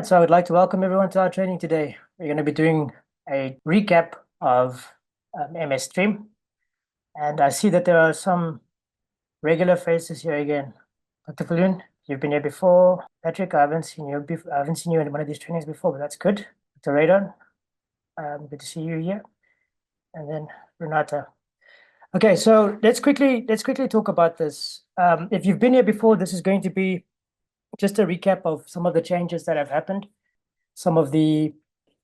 So I would like to welcome everyone to our training today. We're going to be doing a recap of MS Stream. And I see that there are some regular faces here again. Dr. Falloon, you've been here before. Patrick, I haven't seen you in one of these trainings before, but that's good. Dr. Radon, good to see you here. And then Renata. Okay, so let's quickly talk about this. If you've been here before, this is going to be just a recap of some of the changes that have happened, some of the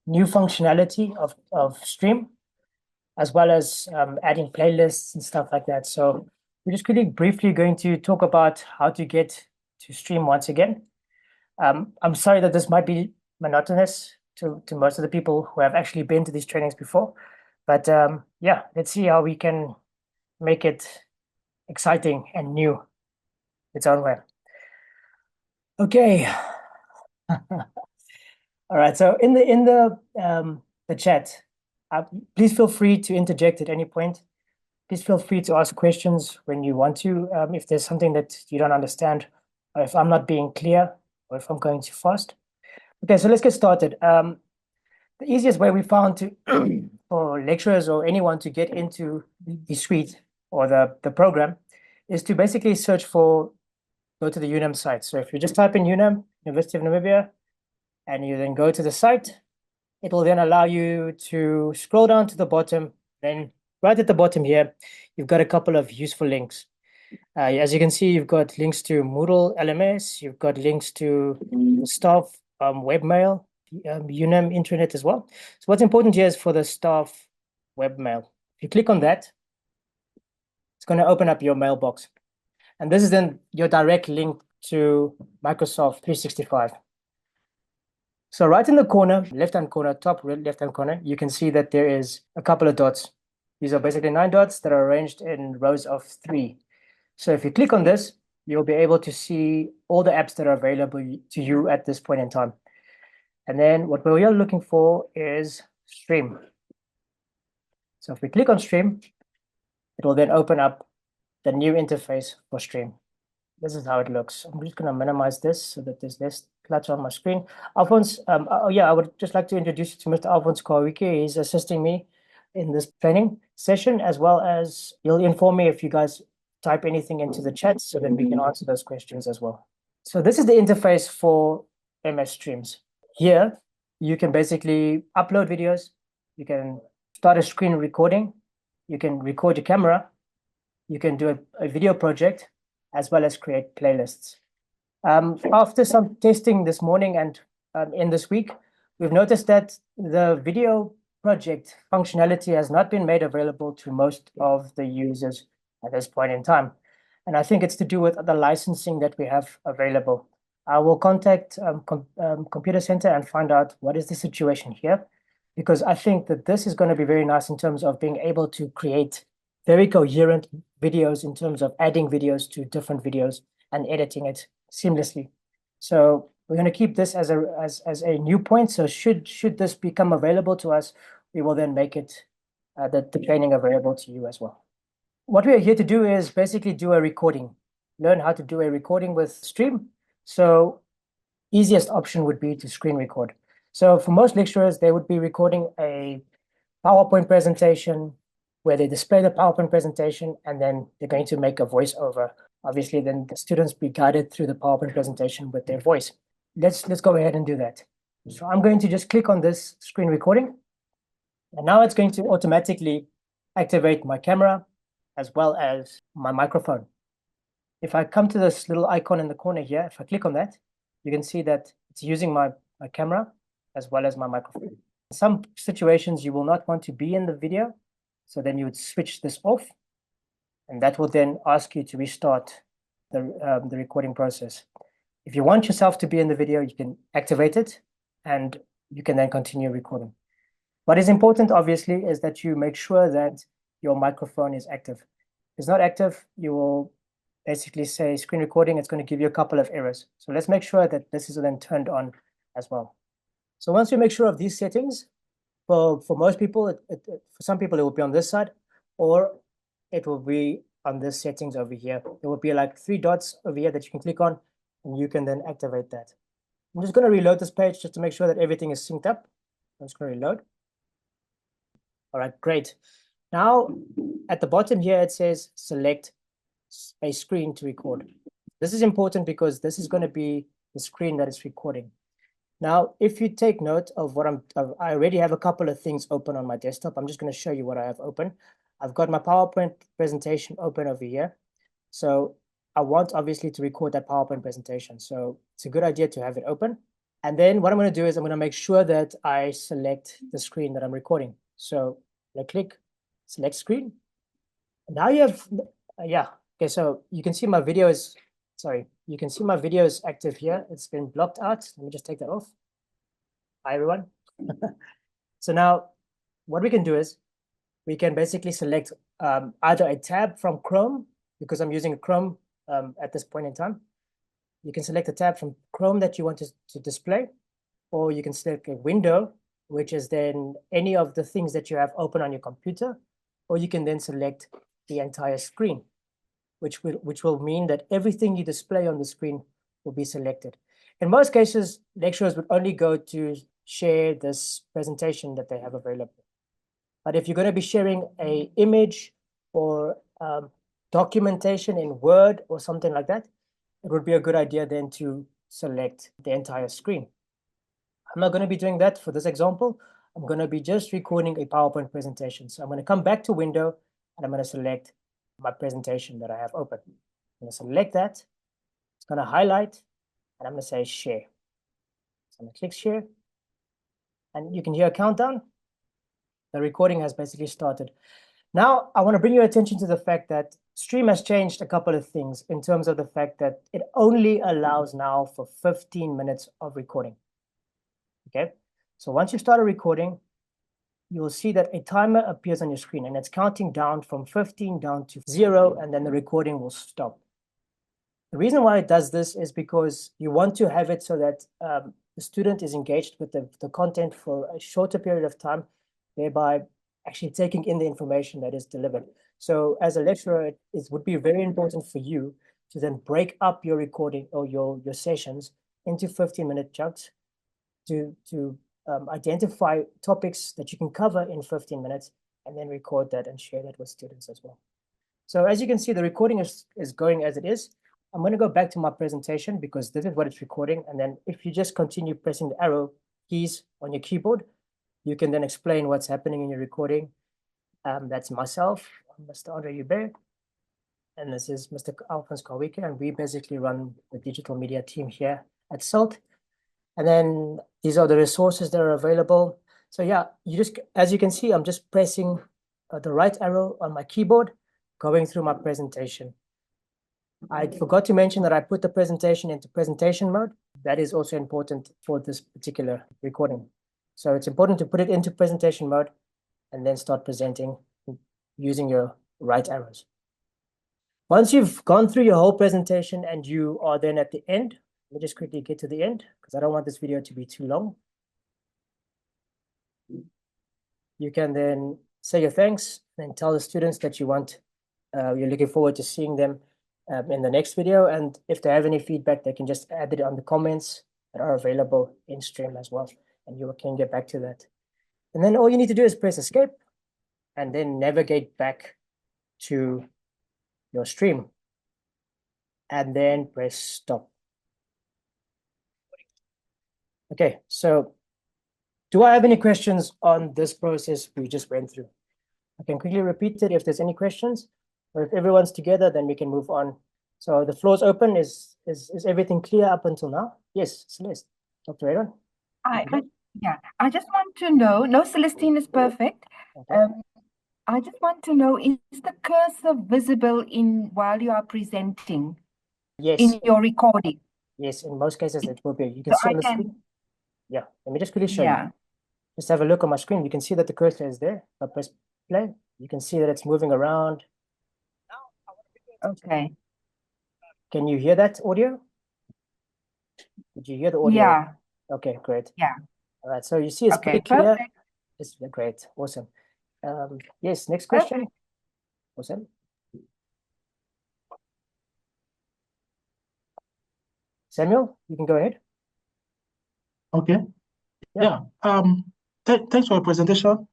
new functionality of Stream, as well as adding playlists and stuff like that. So we're just briefly going to talk about how to get to Stream once again. I'm sorry that this might be monotonous to most of the people who have actually been to these trainings before, but yeah, let's see how we can make it exciting and new its own way. Okay. All right. So in the chat, please feel free to interject at any point. Please feel free to ask questions when you want to. If there's something that you don't understand, or if I'm not being clear, or if I'm going too fast. Okay. So let's get started. The easiest way we found to for lecturers or anyone to get into the suite or the program is to basically go to the UNAM site. So if you just type in UNAM, University of Namibia, and you then go to the site, it will then allow you to scroll down to the bottom. Then right at the bottom here, you've got a couple of useful links. As you can see, you've got links to Moodle LMS, you've got links to the staff webmail, UNAM intranet as well. So what's important here is for the staff webmail. If you click on that, it's going to open up your mailbox. And this is then your direct link to Microsoft 365. So right in the corner, left-hand corner, top left-hand corner, you can see that there is a couple of dots. These are basically 9 dots that are arranged in rows of 3. So if you click on this, you'll be able to see all the apps that are available to you at this point in time. And then what we are looking for is Stream. So if we click on Stream, it will then open up the new interface for Stream. This is how it looks. I'm just going to minimize this so that there's less clutter on my screen. Alphonse, I would just like to introduce you to Mr. Alphonse Kawiki. He's assisting me in this training session, as well as he'll inform me if you guys type anything into the chat so that we can answer those questions as well. So this is the interface for MS Streams. Here, you can basically upload videos. You can start a screen recording. You can record your camera. You can do a video project, as well as create playlists. After some testing this morning and in this week, we've noticed that the video project functionality has not been made available to most of the users at this point in time. And I think it's to do with the licensing that we have available. I will contact Computer Center and find out what is the situation here, because I think that this is going to be very nice in terms of being able to create very coherent videos in terms of adding videos to different videos and editing it seamlessly. So we're going to keep this as a new point. So should this become available to us, we will then make it the training available to you as well. What we are here to do is basically do a recording, learn how to do a recording with Stream. So easiest option would be to screen record. So for most lecturers, they would be recording a PowerPoint presentation where they display the PowerPoint presentation, and then they're going to make a voiceover. Obviously, then the students be guided through the PowerPoint presentation with their voice. Let's go ahead and do that. So I'm going to just click on this screen recording, and now it's going to automatically activate my camera as well as my microphone. If I come to this little icon in the corner here, if I click on that, you can see that it's using my camera as well as my microphone. In some situations, you will not want to be in the video, so then you would switch this off, and that will then ask you to restart the recording process. If you want yourself to be in the video, you can activate it, and you can then continue recording. What is important, obviously, is that you make sure that your microphone is active. If it's not active, you will basically say screen recording. It's going to give you a couple of errors. So let's make sure that this is then turned on as well. So once you make sure of these settings, for most people, for some people, it will be on this side, or it will be on this settings over here. There will be like 3 dots over here that you can click on, and you can then activate that. I'm just going to reload this page just to make sure that everything is synced up. I'm just going to reload. All right, great. Now, at the bottom here, it says select a screen to record. This is important because this is going to be the screen that is recording. Now, if you take note of what I already have a couple of things open on my desktop. I'm just going to show you what I have open. I've got my PowerPoint presentation open over here. So I want obviously to record that PowerPoint presentation. So it's a good idea to have it open. And then what I'm going to do is I'm going to make sure that I select the screen that I'm recording. So I click select screen. Now you have, yeah. Okay, so you can see my video is, sorry, you can see my video is active here. It's been blocked out. Let me just take that off. Hi, everyone. So now what we can do is we can basically select either a tab from Chrome, because I'm using Chrome at this point in time. You can select a tab from Chrome that you want to display, or you can select a window, which is then any of the things that you have open on your computer, or you can then select the entire screen, which will mean that everything you display on the screen will be selected. In most cases, lecturers would only go to share this presentation that they have available. But if you're going to be sharing an image or documentation in Word or something like that, it would be a good idea then to select the entire screen. I'm not going to be doing that for this example. I'm going to be just recording a PowerPoint presentation. So I'm going to come back to Window and I'm going to select my presentation that I have open. I'm going to select that. It's going to highlight and I'm going to say share. So I'm going to click share and you can hear a countdown. The recording has basically started. Now, I want to bring your attention to the fact that Stream has changed a couple of things in terms of the fact that it only allows now for 15 minutes of recording. Okay, so once you start a recording, you will see that a timer appears on your screen and it's counting down from 15 down to 0, and then the recording will stop. The reason why it does this is because you want to have it so that the student is engaged with the content for a shorter period of time, thereby actually taking in the information that is delivered. So as a lecturer, it would be very important for you to then break up your recording or your sessions into 15-minute chunks to identify topics that you can cover in 15 minutes and then record that and share that with students as well. So as you can see, the recording is going as it is. I'm going to go back to my presentation because this is what it's recording. And then if you just continue pressing the arrow keys on your keyboard, you can then explain what's happening in your recording. That's myself, Mr. Andre Hubert, and this is Mr. Alphonse Kawike, and we basically run the digital media team here at CILT. And then these are the resources that are available. So yeah, as you can see, I'm just pressing the right arrow on my keyboard, going through my presentation. I forgot to mention that I put the presentation into presentation mode. That is also important for this particular recording. So it's important to put it into presentation mode and then start presenting using your right arrows. Once you've gone through your whole presentation and you are then at the end, let me just quickly get to the end because I don't want this video to be too long. You can then say your thanks and tell the students that you're looking forward to seeing them in the next video. And if they have any feedback, they can just add it on the comments that are available in stream as well. And you can get back to that. And then all you need to do is press escape and then navigate back to your stream and then press stop. Okay, so do I have any questions on this process we just went through? I can quickly repeat it if there's any questions, or if everyone's together, then we can move on. So the floor's open. Is everything clear up until now? Yes, Celeste. Dr. Aaron? I just want to know, no, Celestine is perfect. Okay. I just want to know, is the cursor visible while you are presenting? Yes. In your recording? Yes, in most cases it will be. You can see on the screen. Yeah, let me just quickly show you. Just have a look on my screen. You can see that the cursor is there. If I press play, you can see that it's moving around. Okay. Can you hear that audio? Did you hear the audio? Yeah. Okay, great. Yeah. All right, so you see it's pretty clear. It's great, awesome. Yes, next question. Awesome. Samuel, you can go ahead. Okay. Yeah. Thanks for your presentation.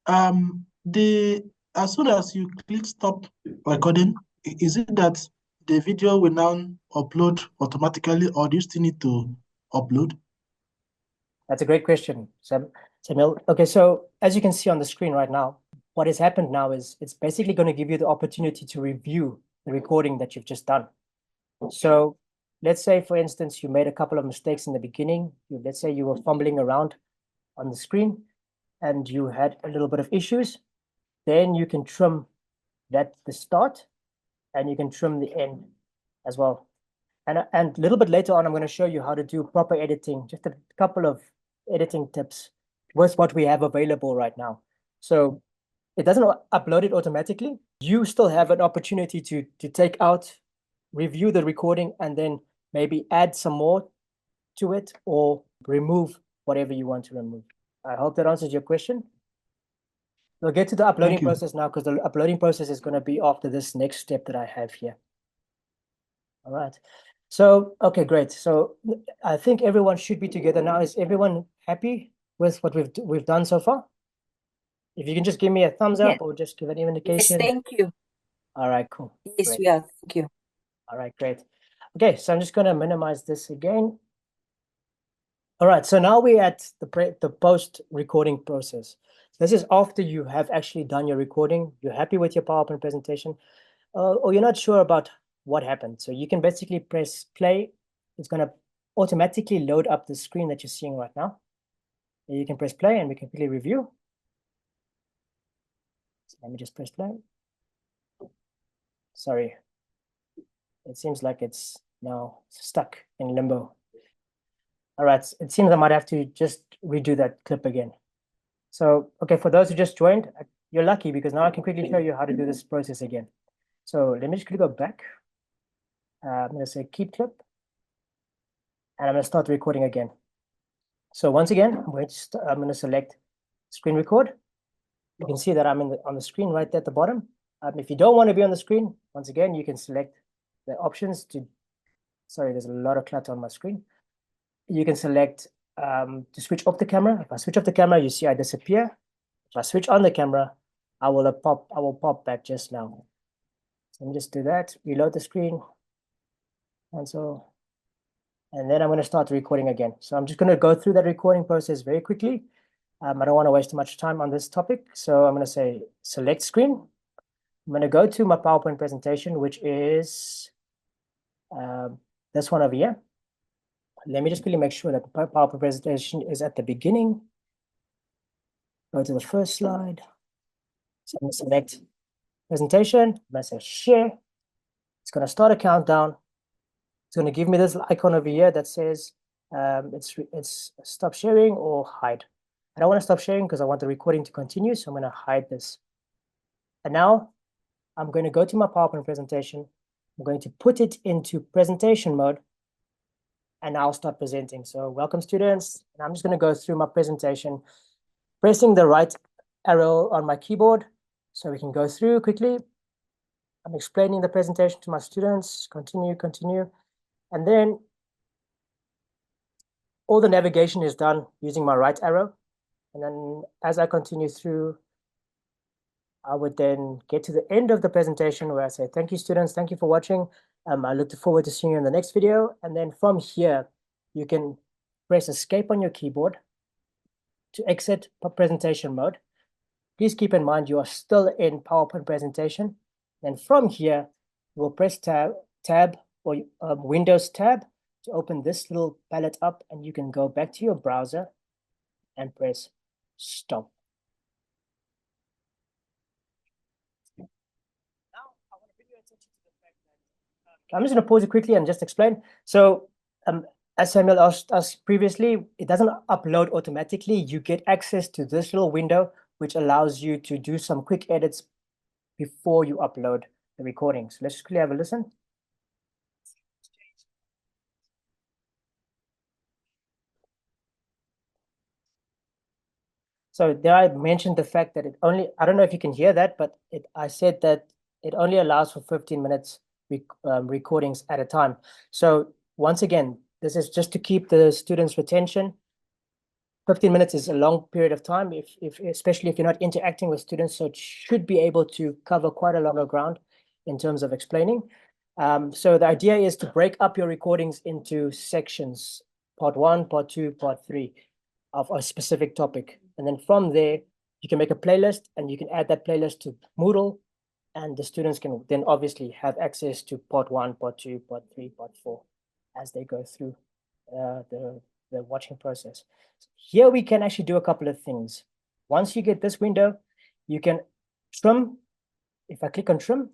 As soon as you click stop recording, is it that the video will now upload automatically, or do you still need to upload? That's a great question, Samuel. Okay, so as you can see on the screen right now, what has happened now is it's basically going to give you the opportunity to review the recording that you've just done. So let's say, for instance, you made a couple of mistakes in the beginning. Let's say you were fumbling around on the screen and you had a little bit of issues. Then you can trim the start and you can trim the end as well. And a little bit later on, I'm going to show you how to do proper editing, just a couple of editing tips with what we have available right now. So it doesn't upload it automatically. You still have an opportunity to take out, review the recording, and then maybe add some more to it or remove whatever you want to remove. I hope that answers your question. We'll get to the uploading process now, because the uploading process is going to be after this next step that I have here. All right. So, okay, great. So I think everyone should be together now. Is everyone happy with what we've done so far? If you can just give me a thumbs up or just give an indication. Yes, thank you. All right, cool. Yes, Great. we are. Thank you. All right, great. Okay, so I'm just going to minimize this again. All right, so now we're at the post-recording process. This is after you have actually done your recording, you're happy with your PowerPoint presentation, or you're not sure about what happened. So you can basically press play. It's going to automatically load up the screen that you're seeing right now. And you can press play and we can quickly review. So let me just press play. Sorry. It seems like it's now stuck in limbo. All right, it seems I might have to just redo that clip again. So, okay, for those who just joined, you're lucky because now I can quickly show you how to do this process again. So let me just quickly go back. I'm going to say keep clip. And I'm going to start recording again. So once again, I'm going to select screen record. You can see that I'm on the screen right there at the bottom. If you don't want to be on the screen, once again, you can select the options to, sorry, there's a lot of clutter on my screen. You can select to switch off the camera. If I switch off the camera, you see I disappear. If I switch on the camera, I will pop back just now. So let me just do that, reload the screen. And then I'm going to start recording again. So I'm just going to go through that recording process very quickly. I don't want to waste too much time on this topic. So I'm going to say select screen. I'm going to go to my PowerPoint presentation, which is this one over here. Let me just quickly make sure that the PowerPoint presentation is at the beginning. Go to the first slide. So I'm going to select presentation. I'm going to say share. It's going to start a countdown. It's going to give me this icon over here that says it's stop sharing or hide. I don't want to stop sharing because I want the recording to continue. So I'm going to hide this. And now I'm going to go to my PowerPoint presentation. I'm going to put it into presentation mode. And I'll start presenting. So welcome students. And I'm just going to go through my presentation, pressing the right arrow on my keyboard so we can go through quickly. I'm explaining the presentation to my students, continue. And then all the navigation is done using my right arrow. And then as I continue through, I would then get to the end of the presentation where I say, thank you students, thank you for watching. I look forward to seeing you in the next video. And then from here, you can press escape on your keyboard to exit presentation mode. Please keep in mind you are still in PowerPoint presentation. And from here, we'll press tab or Windows tab to open this little palette up, and you can go back to your browser and press stop. I'm just going to pause it quickly and just explain. So as Samuel asked us previously, it doesn't upload automatically. You get access to this little window, which allows you to do some quick edits before you upload the recording. So let's just quickly have a listen. So there I mentioned the fact that it only, I don't know if you can hear that, but I said that it only allows for 15 minutes recordings at a time. So once again, this is just to keep the students' retention. 15 minutes is a long period of time, especially if you're not interacting with students, so it should be able to cover quite a lot of ground in terms of explaining. So the idea is to break up your recordings into sections, part 1, part 2, part 3 of a specific topic. And then from there, you can make a playlist and you can add that playlist to Moodle, and the students can then obviously have access to part 1, part 2, part 3, part 4 as they go through the watching process. Here we can actually do a couple of things. Once you get this window, you can trim. If I click on trim,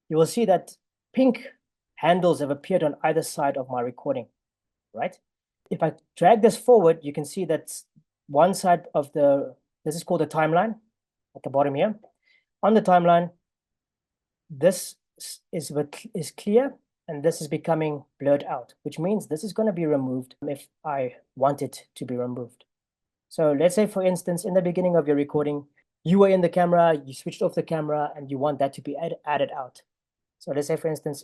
you will see that pink handles have appeared on either side of my recording, right? If I drag this forward, you can see that one side of this is called the timeline at the bottom here. On the timeline, this is clear, and this is becoming blurred out, which means this is going to be removed if I want it to be removed. So let's say, for instance, in the beginning of your recording, you were in the camera, you switched off the camera, and you want that to be added out. So let's say, for instance,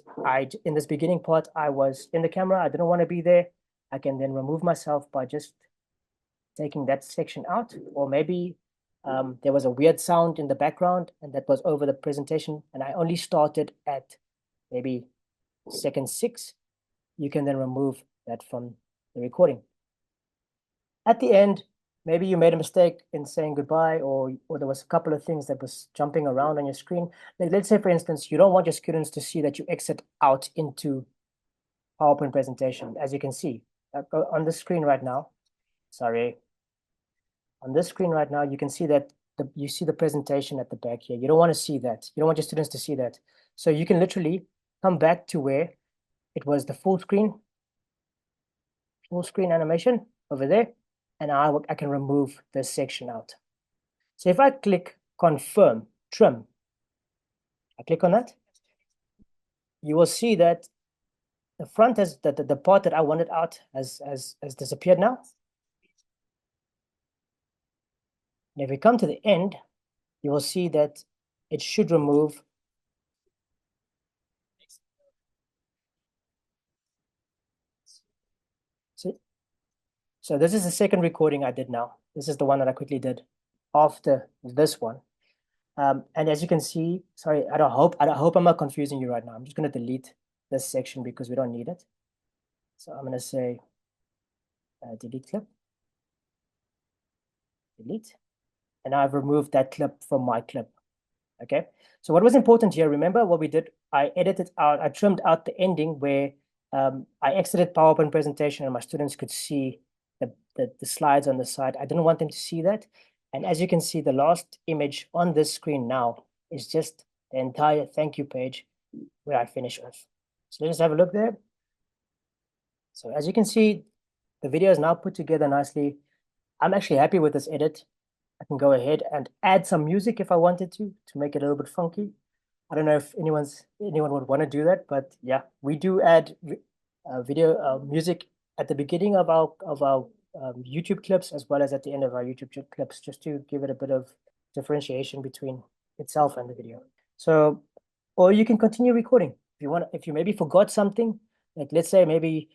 in this beginning part, I was in the camera, I didn't want to be there. I can then remove myself by just taking that section out, or maybe there was a weird sound in the background and that was over the presentation, and I only started at maybe second 6, you can then remove that from the recording. At the end, maybe you made a mistake in saying goodbye, or there was a couple of things that was jumping around on your screen. Like, let's say, for instance, you don't want your students to see that you exit out into PowerPoint presentation. As you can see on the screen right now, on this screen right now, you can see that you see the presentation at the back here. You don't want to see that. You don't want your students to see that. So you can literally come back to where it was the full screen animation over there, and I can remove this section out. So if I click confirm, trim, I click on that, you will see that the front has the part that I wanted out has disappeared now. And if we come to the end, you will see that it should remove So this is the second recording I did now. This is the one that I quickly did after this one. And as you can see, sorry, I hope I'm not confusing you right now. I'm just going to delete this section because we don't need it. So I'm going to say delete clip, delete, and I've removed that clip from my clip. Okay. So what was important here, remember what we did? I edited out, I trimmed out the ending where I exited PowerPoint presentation and my students could see the slides on the side. I didn't want them to see that. And as you can see, the last image on this screen now is just the entire thank you page where I finish off. So let's just have a look there. So as you can see, the video is now put together nicely. I'm actually happy with this edit. I can go ahead and add some music if I wanted to make it a little bit funky. I don't know if anyone would want to do that, but yeah, we do add video music at the beginning of our YouTube clips as well as at the end of our YouTube clips, just to give it a bit of differentiation between itself and the video. So, or you can continue recording if you want. If you maybe forgot something, like let's say maybe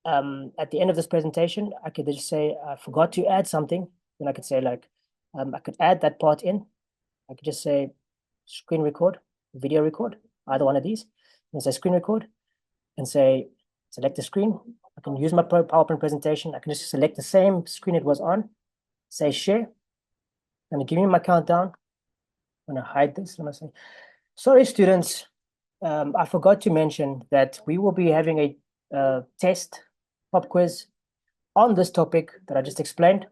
at the end of this presentation, I could just say I forgot to add something. Then I could say like I could add that part in. I could just say screen record, video record, either one of these, and say screen record, and say select the screen. I can use my PowerPoint presentation. I can just select the same screen it was on, say share, and give me my countdown. I'm going to hide this. I'm going to say, sorry, students, I forgot to mention that we will be having a test pop quiz on this topic that I just explained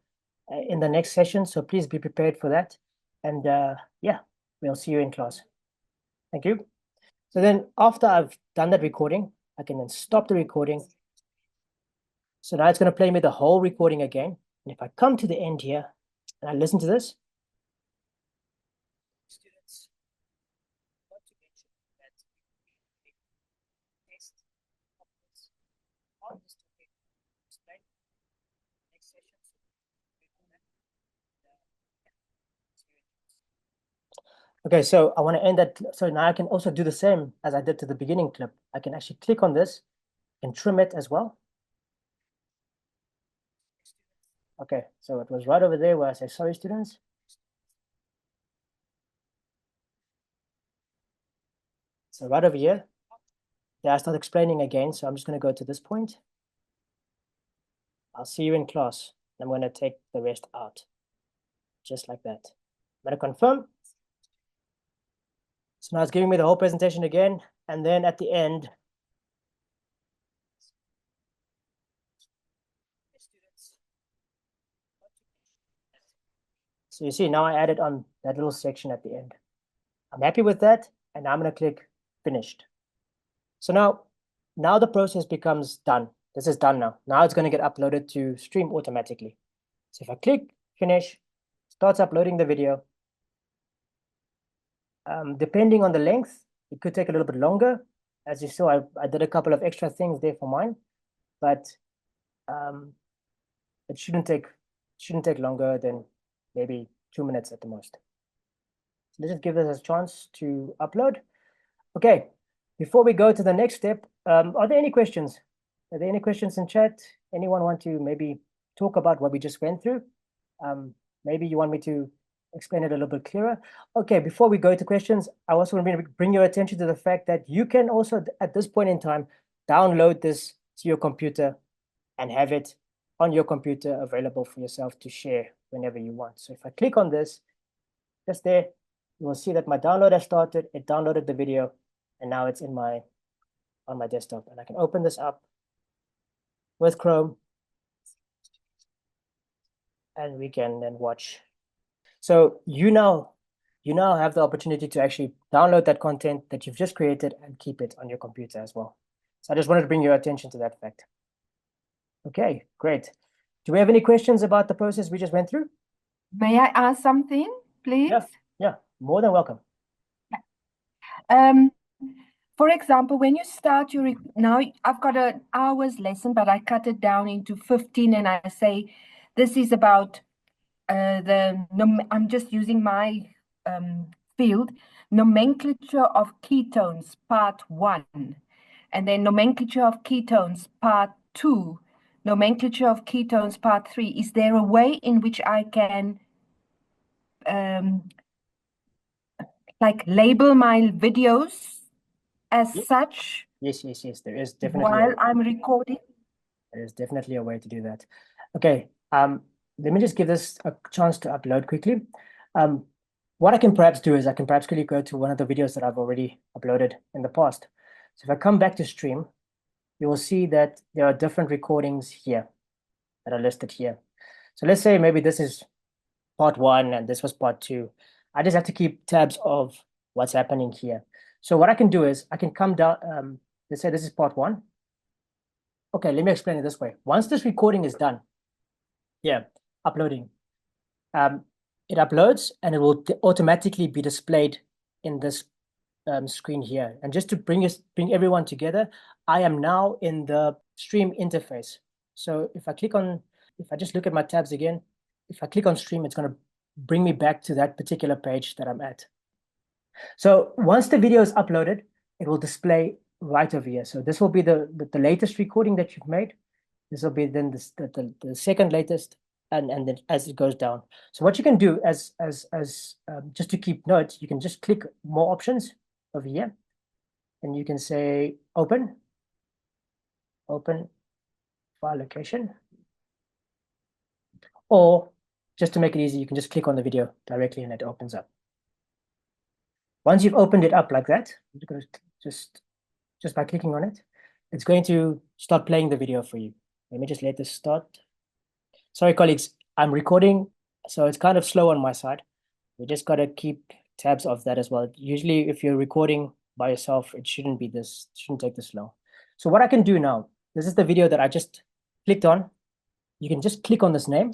in the next session. So please be prepared for that. And yeah, we'll see you in class. Thank you. So then after I've done that recording, I can then stop the recording. So now it's going to play me the whole recording again. And if I come to the end here and I listen to this, students, I want to mention that test on this topic explain next session. Okay, so I want to end that. So now I can also do the same as I did to the beginning clip. I can actually click on this and trim it as well. Okay, so it was right over there where I say, sorry, students. So right over here, yeah, I start explaining again. So I'm just going to go to this point. I'll see you in class. I'm going to take the rest out, just like that. I'm going to confirm. So now it's giving me the whole presentation again. And then at the end, so you see, now I added on that little section at the end. I'm happy with that. And now I'm going to click finished. So now the process becomes done. This is done now. Now it's going to get uploaded to Stream automatically. So if I click finish, starts uploading the video. Depending on the length, it could take a little bit longer. As you saw, I did a couple of extra things there for mine, but it shouldn't take longer than maybe 2 minutes at the most. So let's just give this a chance to upload. Okay, before we go to the next step, are there any questions? Are there any questions in chat? Anyone want to maybe talk about what we just went through? Maybe you want me to explain it a little bit clearer. Okay, before we go to questions, I also want to bring your attention to the fact that you can also, at this point in time, download this to your computer and have it on your computer available for yourself to share whenever you want. So if I click on this, just there, you will see that my download has started. It downloaded the video, and now it's on my desktop. And I can open this up with Chrome, and we can then watch. So you now have the opportunity to actually download that content that you've just created and keep it on your computer as well. So I just wanted to bring your attention to that fact. Okay, great. Do we have any questions about the process we just went through? May I ask something, please? Yeah, more than welcome. For example, when you start your, now I've got an hour's lesson, but I cut it down into 15 and I say, this is about I'm just using my field, nomenclature of ketones, part 1, and then nomenclature of ketones, part 2, nomenclature of ketones, part 3. Is there a way in which I can like label my videos as such? Yes, there is definitely while I'm recording. There is definitely a way to do that. Okay, let me just give this a chance to upload quickly. What I can perhaps do is I can perhaps quickly go to one of the videos that I've already uploaded in the past. So if I come back to stream, you will see that there are different recordings here that are listed here. So let's say maybe this is part 1 and this was part 2. I just have to keep tabs of what's happening here. So what I can do is I can come down, let's say this is part 1. Okay, let me explain it this way. Once this recording is done, uploading, it uploads and it will automatically be displayed in this screen here. And just to bring everyone together, I am now in the stream interface. So if I just look at my tabs again, if I click on stream, it's going to bring me back to that particular page that I'm at. So once the video is uploaded, it will display right over here. So this will be the latest recording that you've made. This will be then the second latest, and then as it goes down. So what you can do as just to keep notes, you can just click more options over here, and you can say open file location, or just to make it easy, you can just click on the video directly and it opens up. Once you've opened it up like that, you're going to just by clicking on it, it's going to start playing the video for you. Let me just let this start. Sorry, colleagues, I'm recording, so it's kind of slow on my side. We just got to keep tabs of that as well. Usually, if you're recording by yourself, it shouldn't take this long. So what I can do now, this is the video that I just clicked on. You can just click on this name,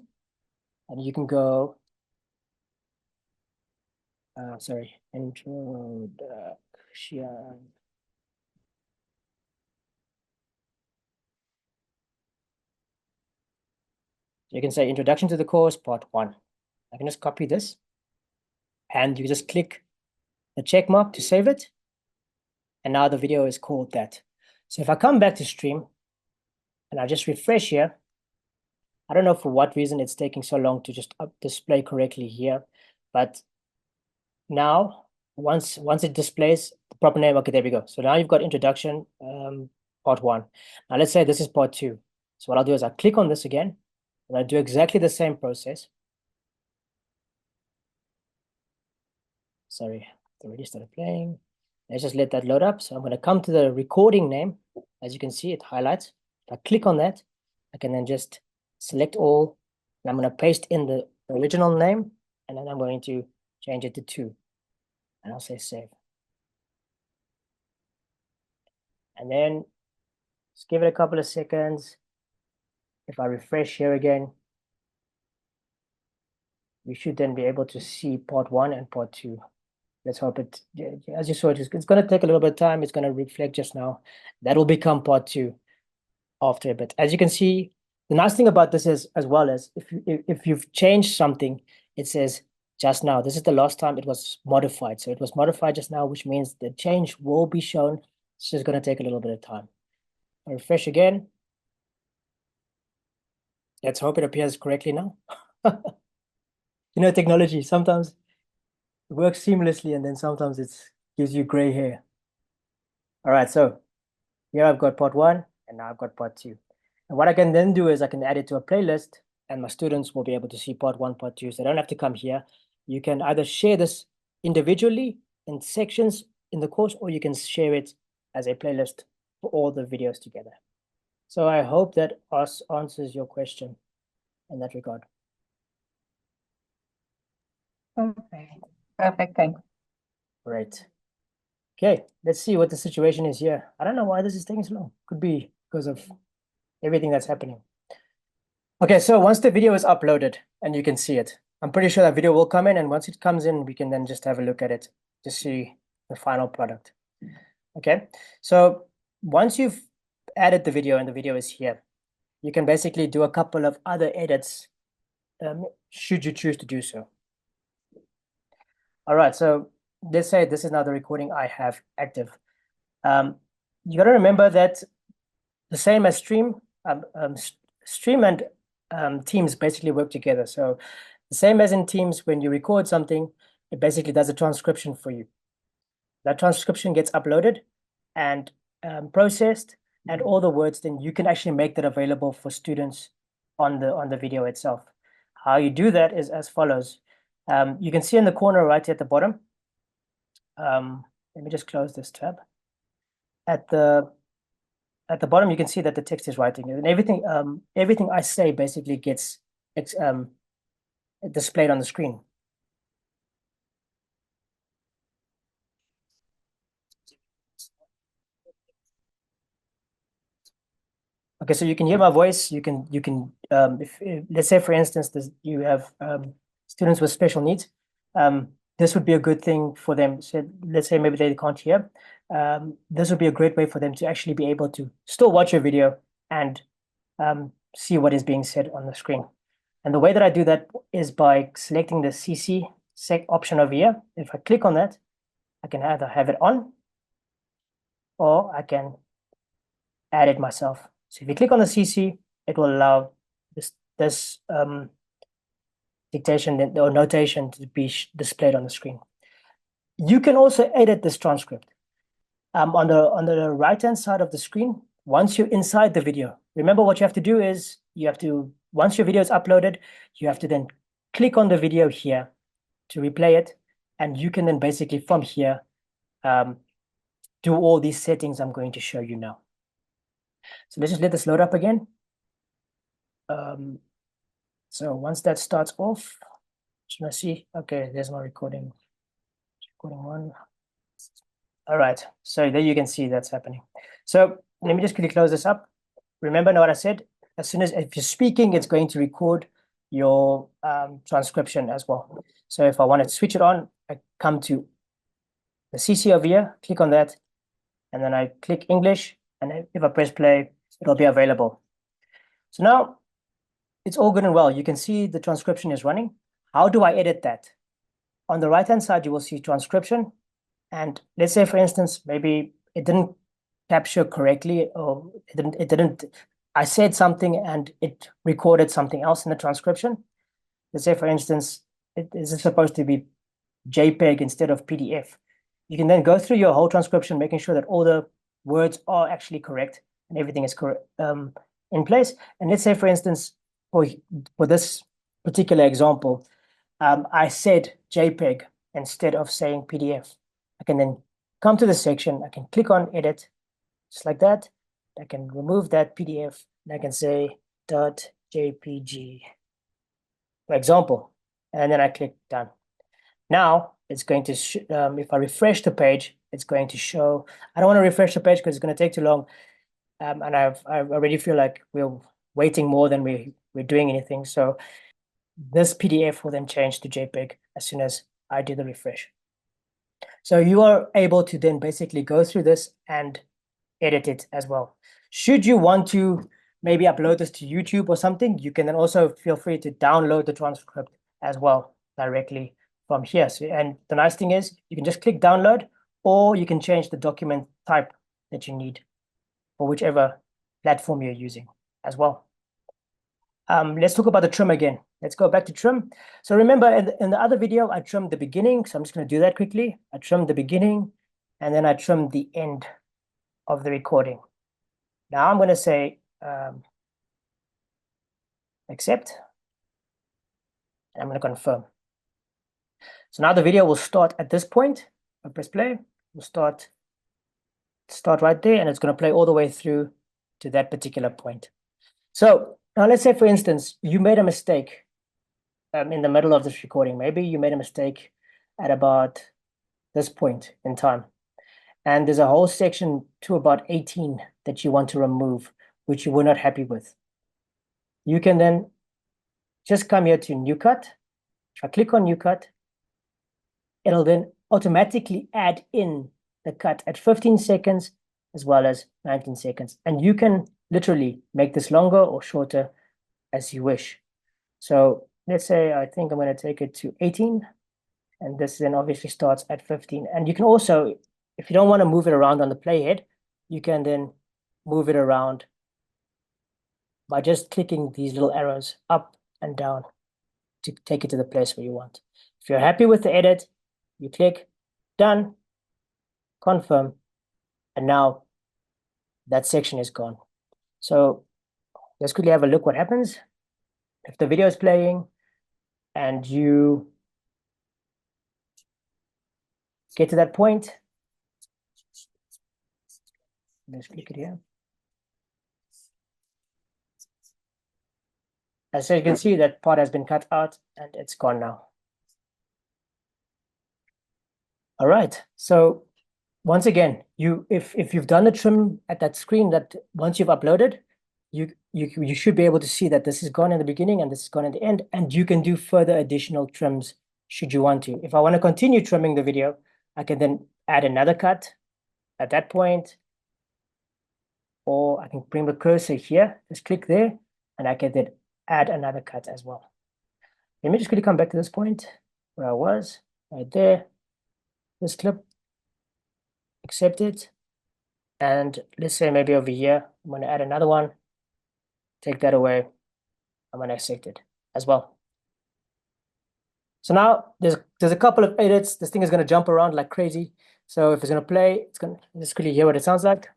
and you can go, introduction. You can say introduction to the course, part 1. I can just copy this, and you just click the check mark to save it. And now the video is called that. So if I come back to stream and I just refresh here, I don't know for what reason it's taking so long to just display correctly here, but now once it displays the proper name, okay, there we go. So now you've got introduction, part 1. Now let's say this is part 2. So what I'll do is I'll click on this again, and I'll do exactly the same process. Sorry, it already started playing. Let's just let that load up. So I'm going to come to the recording name. As you can see, it highlights. If I click on that, I can then just select all, and I'm going to paste in the original name, and then I'm going to change it to 2, and I'll say save. And then just give it a couple of seconds. If I refresh here again, you should then be able to see part 1 and part 2. Let's hope it, as you saw, it's going to take a little bit of time. It's going to reflect just now. That will become part 2 after a bit. As you can see, the nice thing about this is, as well as if you've changed something, it says just now. This is the last time it was modified. So it was modified just now, which means the change will be shown. It's just going to take a little bit of time. I'll refresh again. Let's hope it appears correctly now. You know, technology, sometimes it works seamlessly, and then sometimes it gives you gray hair. All right, so here I've got part 1, and now I've got part 2. And what I can then do is I can add it to a playlist, and my students will be able to see part 1, part 2. So they don't have to come here. You can either share this individually in sections in the course, or you can share it as a playlist for all the videos together. So I hope that answers your question in that regard. Perfect, thanks. Great. Okay, let's see what the situation is here. I don't know why this is taking so long. Could be because of everything that's happening. Okay, so once the video is uploaded and you can see it, I'm pretty sure that video will come in, and once it comes in, we can then just have a look at it to see the final product. Okay, so once you've added the video and the video is here, you can basically do a couple of other edits should you choose to do so. All right, so let's say this is now the recording I have active. You got to remember that the same as Stream and Teams basically work together. So the same as in Teams, when you record something, it basically does a transcription for you. That transcription gets uploaded and processed, and all the words, then you can actually make that available for students on the video itself. How you do that is as follows. You can see in the corner right at the bottom. Let me just close this tab. At the bottom, you can see that the text is writing, and everything I say basically gets displayed on the screen. Okay, so you can hear my voice. You can if let's say, for instance, you have students with special needs. This would be a good thing for them. So let's say maybe they can't hear. This would be a great way for them to actually be able to still watch your video and see what is being said on the screen. And the way that I do that is by selecting the CC option over here. If I click on that, I can either have it on, or I can add it myself. So if you click on the CC, it will allow this dictation or notation to be displayed on the screen. You can also edit this transcript. On the right-hand side of the screen, once you're inside the video, remember what you have to do is once your video is uploaded, you have to then click on the video here to replay it, and you can then basically from here do all these settings I'm going to show you now. So let's just let this load up again. So once that starts off, just want to see, okay, there's my recording. Recording 1. All right, so there you can see that's happening. So let me just quickly close this up. Remember what I said, as soon as if you're speaking, it's going to record your transcription as well. So if I want to switch it on, I come to the CC over here, click on that, and then I click English, and if I press play, it'll be available. So now it's all good and well. You can see the transcription is running. How do I edit that? On the right-hand side, you will see transcription. And let's say, for instance, maybe it didn't capture correctly, or it didn't I said something and it recorded something else in the transcription. Let's say, for instance, is it supposed to be JPEG instead of PDF? You can then go through your whole transcription, making sure that all the words are actually correct and everything is correct in place. And let's say, for instance, for this particular example, I said JPEG instead of saying PDF. I can then come to the section, I can click on edit, just like that. I can remove that PDF and I can say .jpg, for example, and then I click done. Now it's going to, if I refresh the page, it's going to show. I don't want to refresh the page because it's going to take too long. And I already feel like we're waiting more than we're doing anything. So this PDF will then change to JPEG as soon as I do the refresh. So you are able to then basically go through this and edit it as well. Should you want to maybe upload this to YouTube or something, you can then also feel free to download the transcript as well directly from here. So, and the nice thing is you can just click download, or you can change the document type that you need for whichever platform you're using as well. Let's talk about the trim again. Let's go back to trim. So remember in the other video, I trimmed the beginning. So I'm just going to do that quickly. I trimmed the beginning and then I trimmed the end of the recording. Now I'm going to say accept. And I'm going to confirm. So now the video will start at this point. I press play. We'll start right there, and it's going to play all the way through to that particular point. So now let's say, for instance, you made a mistake in the middle of this recording. Maybe you made a mistake at about this point in time. And there's a whole section to about 18 that you want to remove, which you were not happy with. You can then just come here to New Cut. If I click on New Cut, it'll then automatically add in the cut at 15 seconds as well as 19 seconds. And you can literally make this longer or shorter as you wish. So let's say I think I'm going to take it to 18. And this then obviously starts at 15. And you can also, if you don't want to move it around on the playhead, you can then move it around by just clicking these little arrows up and down to take it to the place where you want. If you're happy with the edit, you click done, confirm, and now that section is gone. So let's quickly have a look what happens. If the video is playing and you get to that point, let's click it here. As you can see, that part has been cut out and it's gone now. All right, so once again, if you've done the trim at that screen, that once you've uploaded, you should be able to see that this is gone in the beginning and this is gone in the end, and you can do further additional trims should you want to. If I want to continue trimming the video, I can then add another cut at that point, or I can bring the cursor here, just click there, and I can then add another cut as well. Let me just quickly come back to this point where I was, right there. This clip, accept it, and let's say maybe over here, I'm going to add another one, take that away, I'm going to accept it as well. So now there's a couple of edits. This thing is going to jump around like crazy. So if it's going to play, it's going to just quickly hear what it sounds like.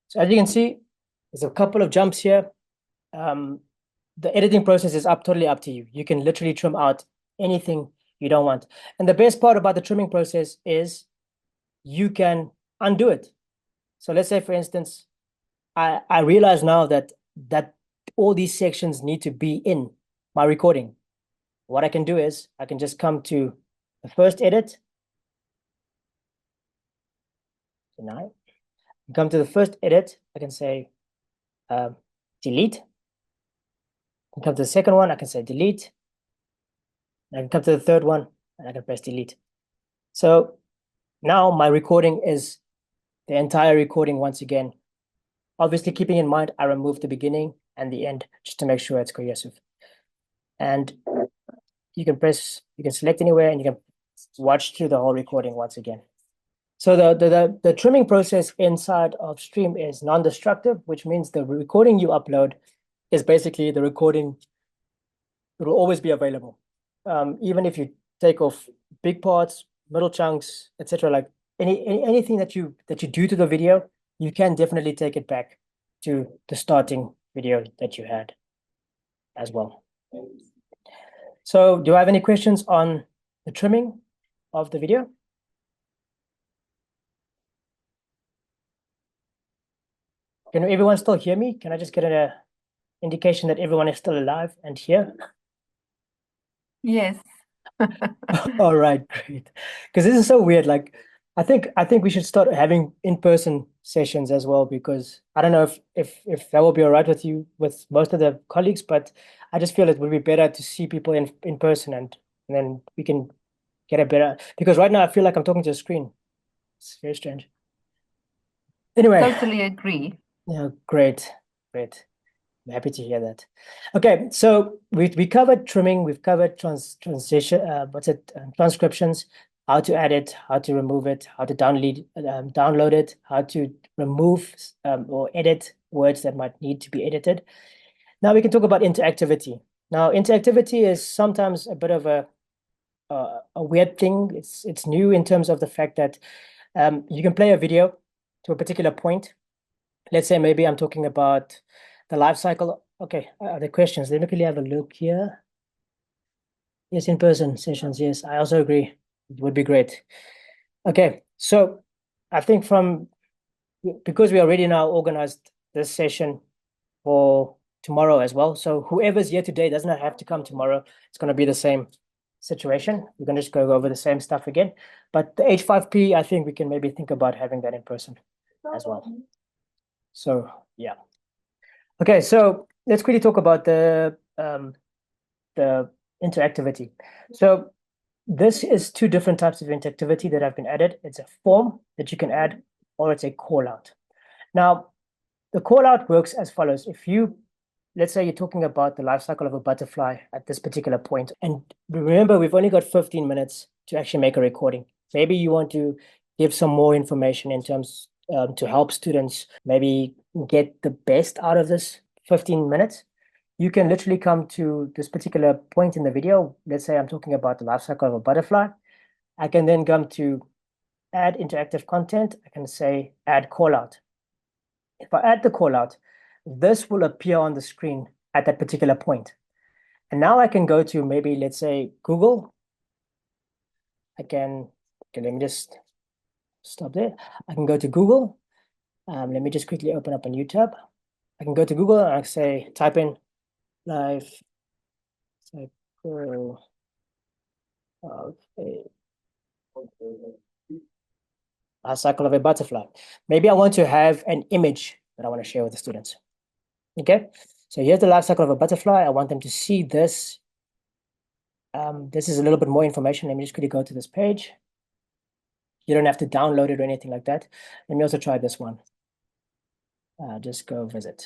So as you can see, there's a couple of jumps here. The editing process is totally up to you. You can literally trim out anything you don't want. And the best part about the trimming process is you can undo it. So let's say, for instance, I realize now that all these sections need to be in my recording. What I can do is I can just come to the first edit. So now come to the first edit, I can say delete. I can come to the second one, I can say delete. And I can come to the third one and I can press delete. So now my recording is the entire recording once again. Obviously, keeping in mind, I removed the beginning and the end, just to make sure it's cohesive. And you can select anywhere and you can watch through the whole recording once again. So the trimming process inside of Stream is non-destructive, which means the recording you upload is basically the recording. It will always be available. Even if you take off big parts, middle chunks, etc., like anything that you do to the video, you can definitely take it back to the starting video that you had as well. So do I have any questions on the trimming of the video? Can everyone still hear me? Can I just get an indication that everyone is still alive and here? Yes. All right, great. Because this is so weird. Like, I think we should start having in-person sessions as well, because I don't know if that will be all right with you, with most of the colleagues, but I just feel it would be better to see people in person, and then we can get a better, because right now I feel like I'm talking to a screen. It's very strange. Anyway. Totally agree. Yeah, great. I'm happy to hear that. Okay, so we covered trimming, we've covered transcriptions, how to add it, how to remove it, how to download it, how to remove or edit words that might need to be edited. Now we can talk about interactivity. Now, interactivity is sometimes a bit of a weird thing. It's new in terms of the fact that you can play a video to a particular point. Let's say maybe I'm talking about the life cycle. Okay, the questions. Let me quickly have a look here. Yes, in-person sessions. Yes, I also agree. It would be great. Okay, so I think because we already now organized this session for tomorrow as well. So whoever's here today does not have to come tomorrow. It's going to be the same situation. We're going to just go over the same stuff again. But the H5P, I think we can maybe think about having that in person as well. So yeah. Okay, so let's quickly talk about the interactivity. So this is two different types of interactivity that have been added. It's a form that you can add, or it's a call out. Now, the call out works as follows. If let's say you're talking about the life cycle of a butterfly at this particular point, and remember, we've only got 15 minutes to actually make a recording. Maybe you want to give some more information in terms to help students maybe get the best out of this 15 minutes. You can literally come to this particular point in the video. Let's say I'm talking about the life cycle of a butterfly. I can then come to add interactive content. I can say add call out. If I add the call out, this will appear on the screen at that particular point. And now I can go to maybe, let's say, Google. Okay, let me just stop there. I can go to Google. Let me just quickly open up a new tab. I can go to Google and I say, type in life cycle of a life cycle of a butterfly. Maybe I want to have an image that I want to share with the students. Okay, so here's the life cycle of a butterfly. I want them to see this. This is a little bit more information. Let me just quickly go to this page. You don't have to download it or anything like that. Let me also try this one. Just go visit.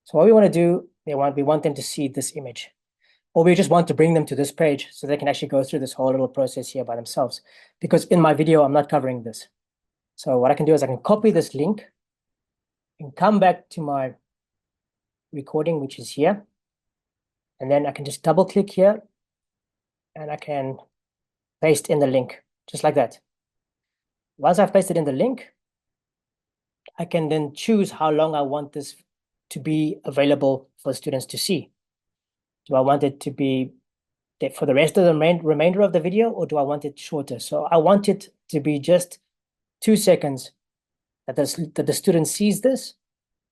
So what we want to do, we want them to see this image, or we just want to bring them to this page so they can actually go through this whole little process here by themselves. Because in my video, I'm not covering this. So what I can do is I can copy this link and come back to my recording, which is here. And then I can just double click here and I can paste in the link, just like that. Once I've pasted in the link, I can then choose how long I want this to be available for students to see. Do I want it to be for the rest of the remainder of the video, or do I want it shorter? So I want it to be just 2 seconds that the student sees this,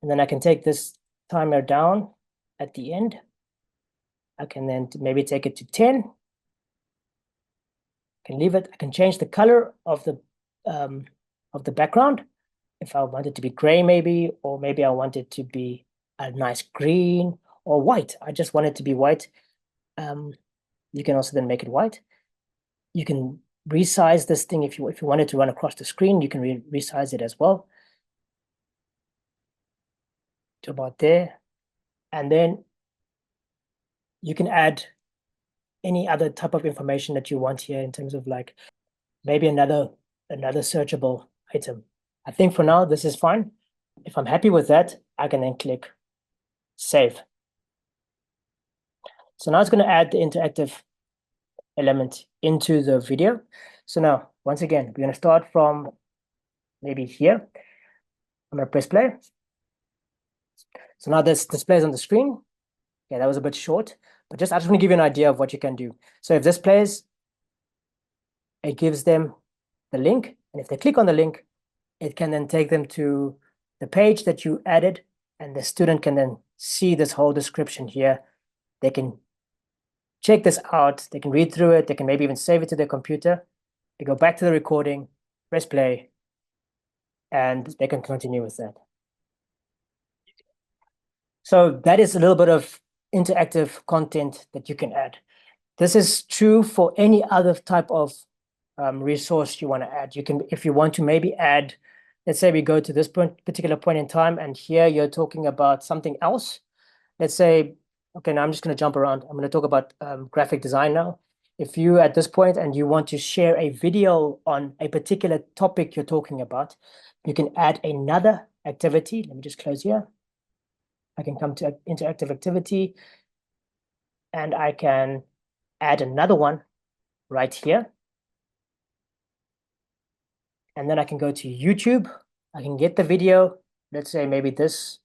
and then I can take this timer down at the end. I can then maybe take it to 10. I can leave it. I can change the color of the background. If I want it to be gray, maybe, or maybe I want it to be a nice green or white. I just want it to be white. You can also then make it white. You can resize this thing if you want it to run across the screen. You can resize it as well to about there. And then you can add any other type of information that you want here in terms of like maybe another searchable item. I think for now, this is fine. If I'm happy with that, I can then click save. So now it's going to add the interactive element into the video. So now, once again, we're going to start from maybe here. I'm going to press play. So now this displays on the screen. Yeah, that was a bit short, but I just want to give you an idea of what you can do. So if this plays, it gives them the link. And if they click on the link, it can then take them to the page that you added, and the student can then see this whole description here. They can check this out. They can read through it. They can maybe even save it to their computer. They go back to the recording, press play, and they can continue with that. So that is a little bit of interactive content that you can add. This is true for any other type of resource you want to add. You can, if you want to maybe add, let's say we go to this particular point in time, and here you're talking about something else. Let's say, okay, now I'm just going to jump around. I'm going to talk about graphic design now. If you at this point and you want to share a video on a particular topic you're talking about, you can add another activity. Let me just close here. I can come to interactive activity, and I can add another one right here. And then I can go to YouTube. I can get the video. Let's say maybe this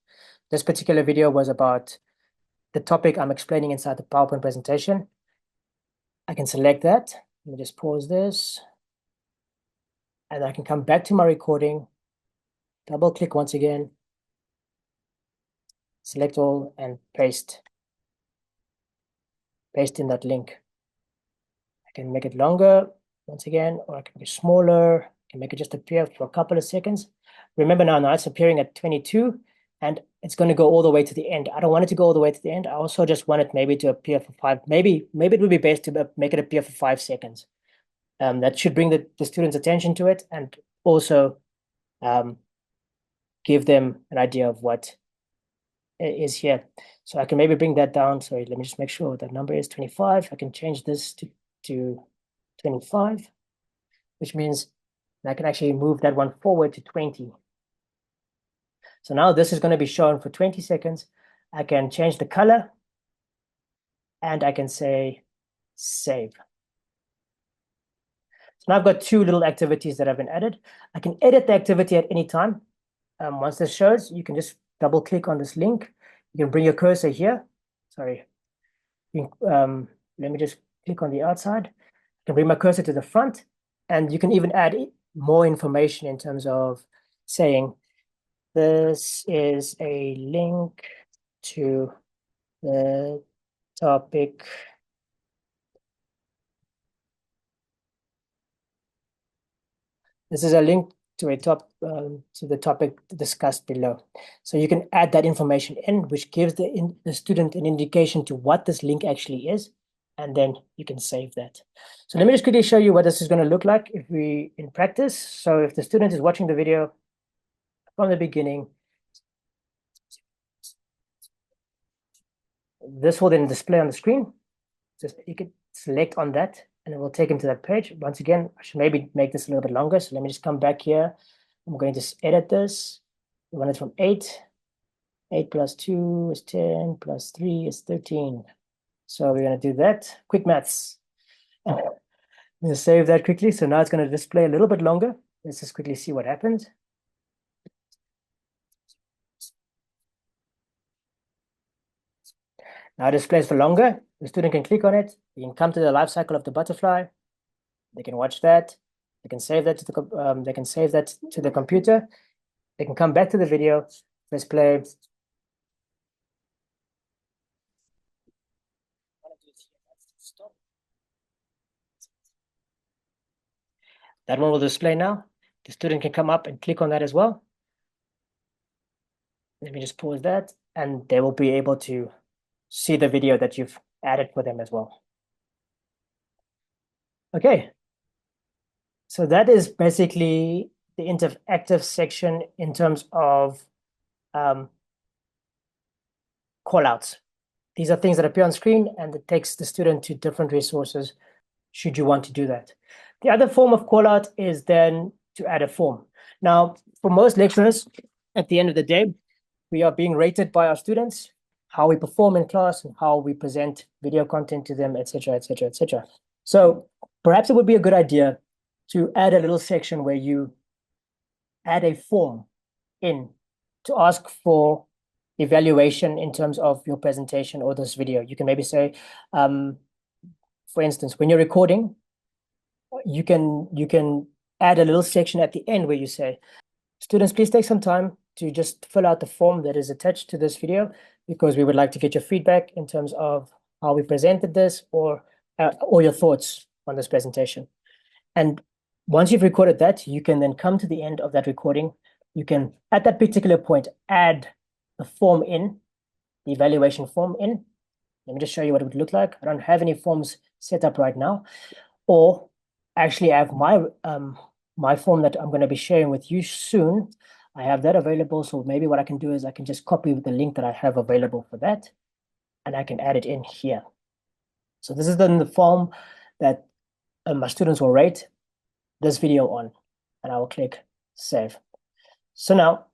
particular video was about the topic I'm explaining inside the PowerPoint presentation. I can select that. Let me just pause this. And I can come back to my recording, double click once again, select all, and paste in that link. I can make it longer once again, or I can make it smaller. I can make it just appear for a couple of seconds. Remember now it's appearing at 22, and it's going to go all the way to the end. I don't want it to go all the way to the end. I also just want it maybe to appear for 5. Maybe it would be best to make it appear for 5 seconds. That should bring the students' attention to it, and also give them an idea of what is here. So I can maybe bring that down. Sorry, let me just make sure that number is 25. I can change this to 25, which means I can actually move that one forward to 20. So now this is going to be shown for 20 seconds. I can change the color, and I can say save. So now I've got 2 little activities that have been added. I can edit the activity at any time. Once this shows, you can just double click on this link. You can bring your cursor here. Sorry. Let me just click on the outside. I can bring my cursor to the front, and you can even add more information in terms of saying, this is a link to the topic. This is a link to the topic discussed below. So you can add that information in, which gives the student an indication to what this link actually is, and then you can save that. So let me just quickly show you what this is going to look like if we in practice. So if the student is watching the video from the beginning, this will then display on the screen. Just you can select on that, and it will take him to that page. Once again, I should maybe make this a little bit longer. So let me just come back here. I'm going to edit this. We want it from 8. 8 plus 2 is 10, plus 3 is 13. So we're going to do that. Quick maths. I'm going to save that quickly. So now it's going to display a little bit longer. Let's just quickly see what happens. Now it displays for longer. The student can click on it. They can come to the life cycle of the butterfly. They can watch that. They can save that to the computer. They can come back to the video. Let's play. That one will display now. The student can come up and click on that as well. Let me just pause that, and they will be able to see the video that you've added for them as well. Okay. So that is basically the interactive section in terms of callouts. These are things that appear on screen, and it takes the student to different resources should you want to do that. The other form of callout is then to add a form. Now, for most lecturers, at the end of the day, we are being rated by our students, how we perform in class and how we present video content to them, etc., etc., etc. So perhaps it would be a good idea to add a little section where you add a form in to ask for evaluation in terms of your presentation or this video. You can maybe say, for instance, when you're recording, you can add a little section at the end where you say, students, please take some time to just fill out the form that is attached to this video, because we would like to get your feedback in terms of how we presented this or your thoughts on this presentation. And once you've recorded that, you can then come to the end of that recording. You can, at that particular point, add the form in, the evaluation form in. Let me just show you what it would look like. I don't have any forms set up right now. Or actually I have my form that I'm going to be sharing with you soon. I have that available. So maybe what I can do is I can just copy the link that I have available for that, and I can add it in here. So this is then the form that my students will rate this video on, and I will click save. So now,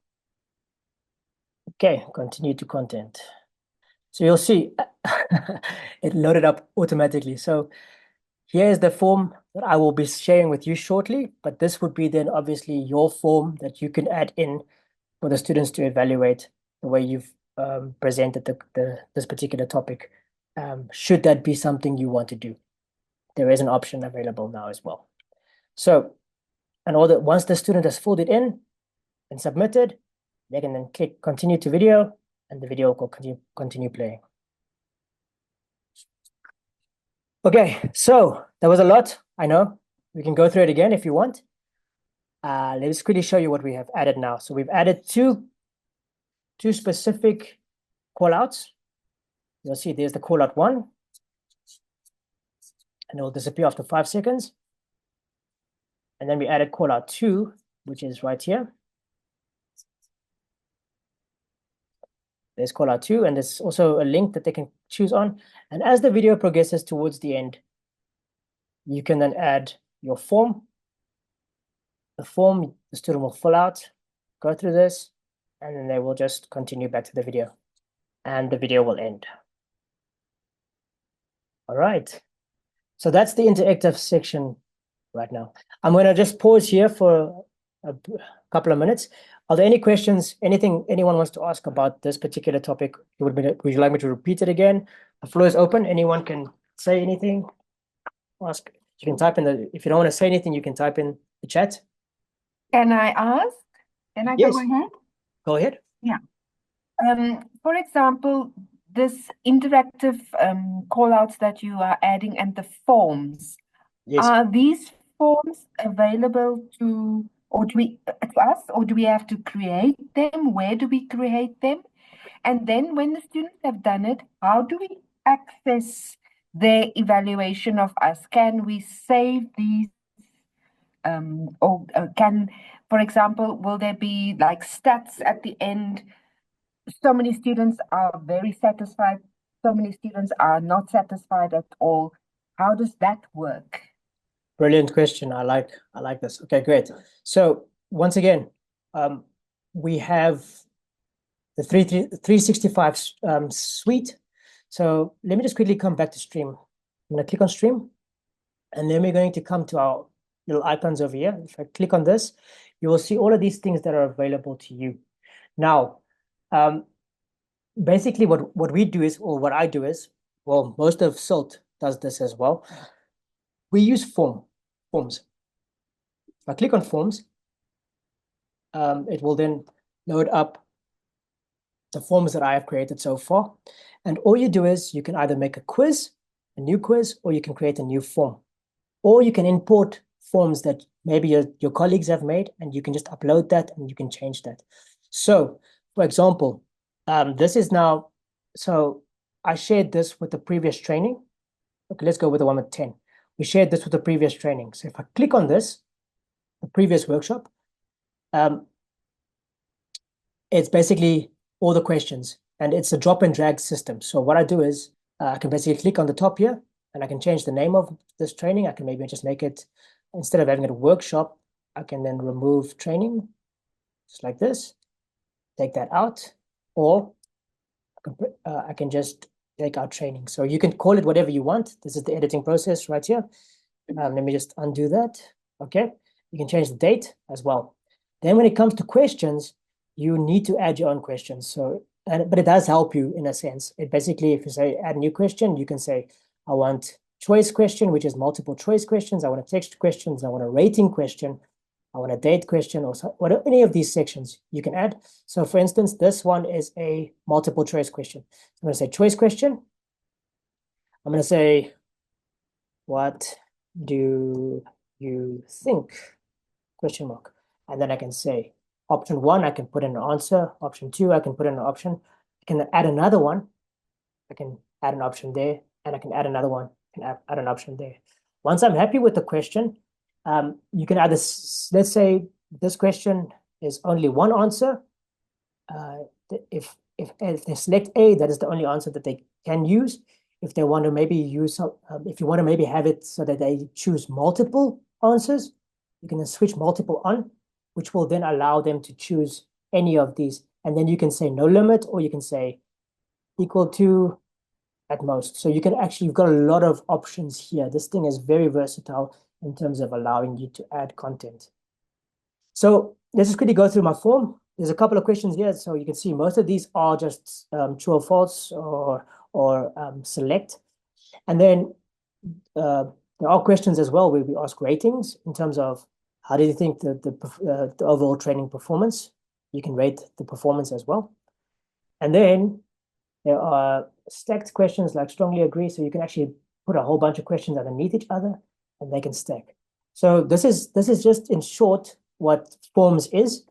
okay, continue to content. So you'll see it loaded up automatically. So here is the form that I will be sharing with you shortly, but this would be then obviously your form that you can add in for the students to evaluate the way you've presented this particular topic. Should that be something you want to do, there is an option available now as well. So, and once the student has filled it in and submitted, they can then click continue to video, and the video will continue playing. Okay, so that was a lot. I know we can go through it again if you want. Let's quickly show you what we have added now. So we've added two specific callouts. You'll see there's the callout 1, and it will disappear after 5 seconds. And then we added callout 2, which is right here. There's callout 2, and there's also a link that they can choose on. And as the video progresses towards the end, you can then add your form. The form the student will fill out, go through this, and then they will just continue back to the video, and the video will end. All right. So that's the interactive section right now. I'm going to just pause here for a couple of minutes. Are there any questions, anything anyone wants to ask about this particular topic? Would you like me to repeat it again? The floor is open. Anyone can say anything, ask. You can type in if you don't want to say anything, you can type in the chat. Can I ask? Can I Yes. go ahead? Go ahead. Yeah. For example, this interactive callouts that you are adding and the forms, Yes. are these forms available to us, or do we have to create them? Where do we create them? And then when the students have done it, how do we access their evaluation of us? Can we save these? For example, will there be like stats at the end? So many students are very satisfied. So many students are not satisfied at all. How does that work? Brilliant question. I like this. Okay, great. So once again, we have the 365 suite. So let me just quickly come back to stream. I'm going to click on stream, and then we're going to come to our little icons over here. If I click on this, you will see all of these things that are available to you. Now, basically what we do is, or what I do is, well, most of CILT does this as well. We use forms. If I click on forms, it will then load up the forms that I have created so far. And all you do is you can either make a new quiz, or you can create a new form. Or you can import forms that maybe your colleagues have made, and you can just upload that and you can change that. So, for example, this is now, so I shared this with the previous training. Okay, let's go with the one with 10. We shared this with the previous training. So if I click on this, the previous workshop, it's basically all the questions. and it's a drop and drag system. So what I do is I can basically click on the top here, and I can change the name of this training. I can maybe just make it, instead of having it a workshop, I can then remove training, just like this, take that out, or I can just take out training. So you can call it whatever you want. This is the editing process right here. Let me just undo that. Okay, you can change the date as well. Then when it comes to questions, you need to add your own questions. So, but it does help you in a sense. It basically, if you say add a new question, you can say, I want choice question, which is multiple choice questions. I want a text questions. I want a rating question. I want a date question, or any of these sections you can add. So for instance, this one is a multiple choice question. So I'm going to say choice question. I'm going to say, what do you think? Question mark. And then I can say option 1, I can put in an answer. Option 2, I can put in an option. I can add another one. I can add an option there, and I can add another one and add an option there. Once I'm happy with the question, you can add this. Let's say this question is only one answer. If they select A, that is the only answer that they can use. If they want to maybe use, if you want to maybe have it so that they choose multiple answers, you can then switch multiple on, which will then allow them to choose any of these. And then you can say no limit, or you can say equal to at most. So you can actually, you've got a lot of options here. This thing is very versatile in terms of allowing you to add content. So let's just quickly go through my form. There's a couple of questions here. So you can see most of these are just true or false, or select. And then there are questions as well where we ask ratings in terms of how do you think the overall training performance. You can rate the performance as well. And then there are stacked questions like strongly agree. So you can actually put a whole bunch of questions underneath each other, and they can stack. So this is just in short what forms is.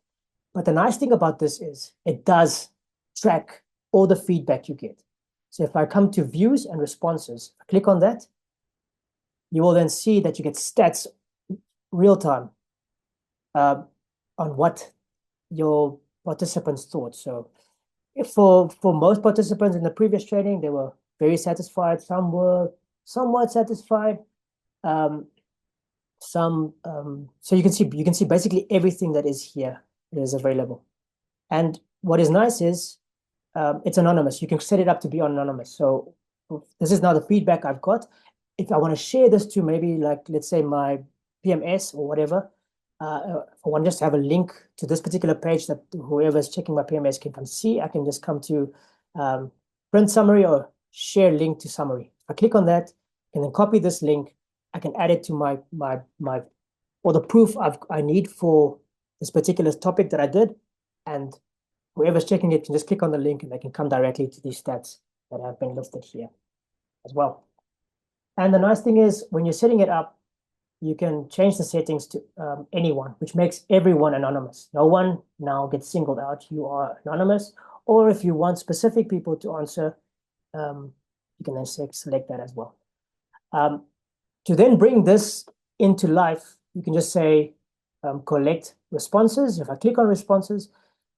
But the nice thing about this is it does track all the feedback you get. So if I come to views and responses, click on that, you will then see that you get stats real time on what your participants thought. So if for most participants in the previous training, they were very satisfied. Some were somewhat satisfied. So you can see basically everything that is here is available. And what is nice is it's anonymous. You can set it up to be anonymous. So this is now the feedback I've got. If I want to share this to maybe, like, let's say my PMS or whatever, if I want to just have a link to this particular page that whoever's checking my PMS can come see, I can just come to print summary or share link to summary. If I click on that and then copy this link, I can add it to my or the proof I need for this particular topic that I did, and whoever's checking it can just click on the link and they can come directly to these stats that have been listed here as well. And the nice thing is when you're setting it up, you can change the settings to anyone, which makes everyone anonymous. No one now gets singled out. You are anonymous. Or if you want specific people to answer, you can then select that as well. To then bring this into life, you can just say collect responses. If I click on responses,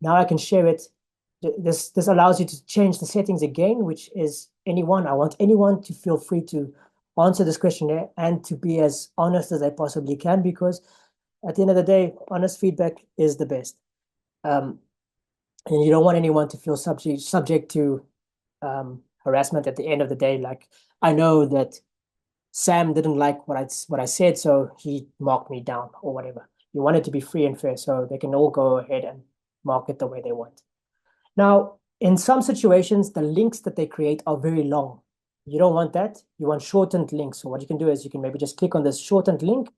now I can share it. This allows you to change the settings again, which is anyone. I want anyone to feel free to answer this questionnaire and to be as honest as they possibly can, because at the end of the day, honest feedback is the best. And you don't want anyone to feel subject to harassment at the end of the day. Like, I know that Sam didn't like what I said, so he marked me down or whatever. You want it to be free and fair, so they can all go ahead and mark it the way they want. Now, in some situations, the links that they create are very long. You don't want that. You want shortened links. So what you can do is you can maybe just click on this shortened link,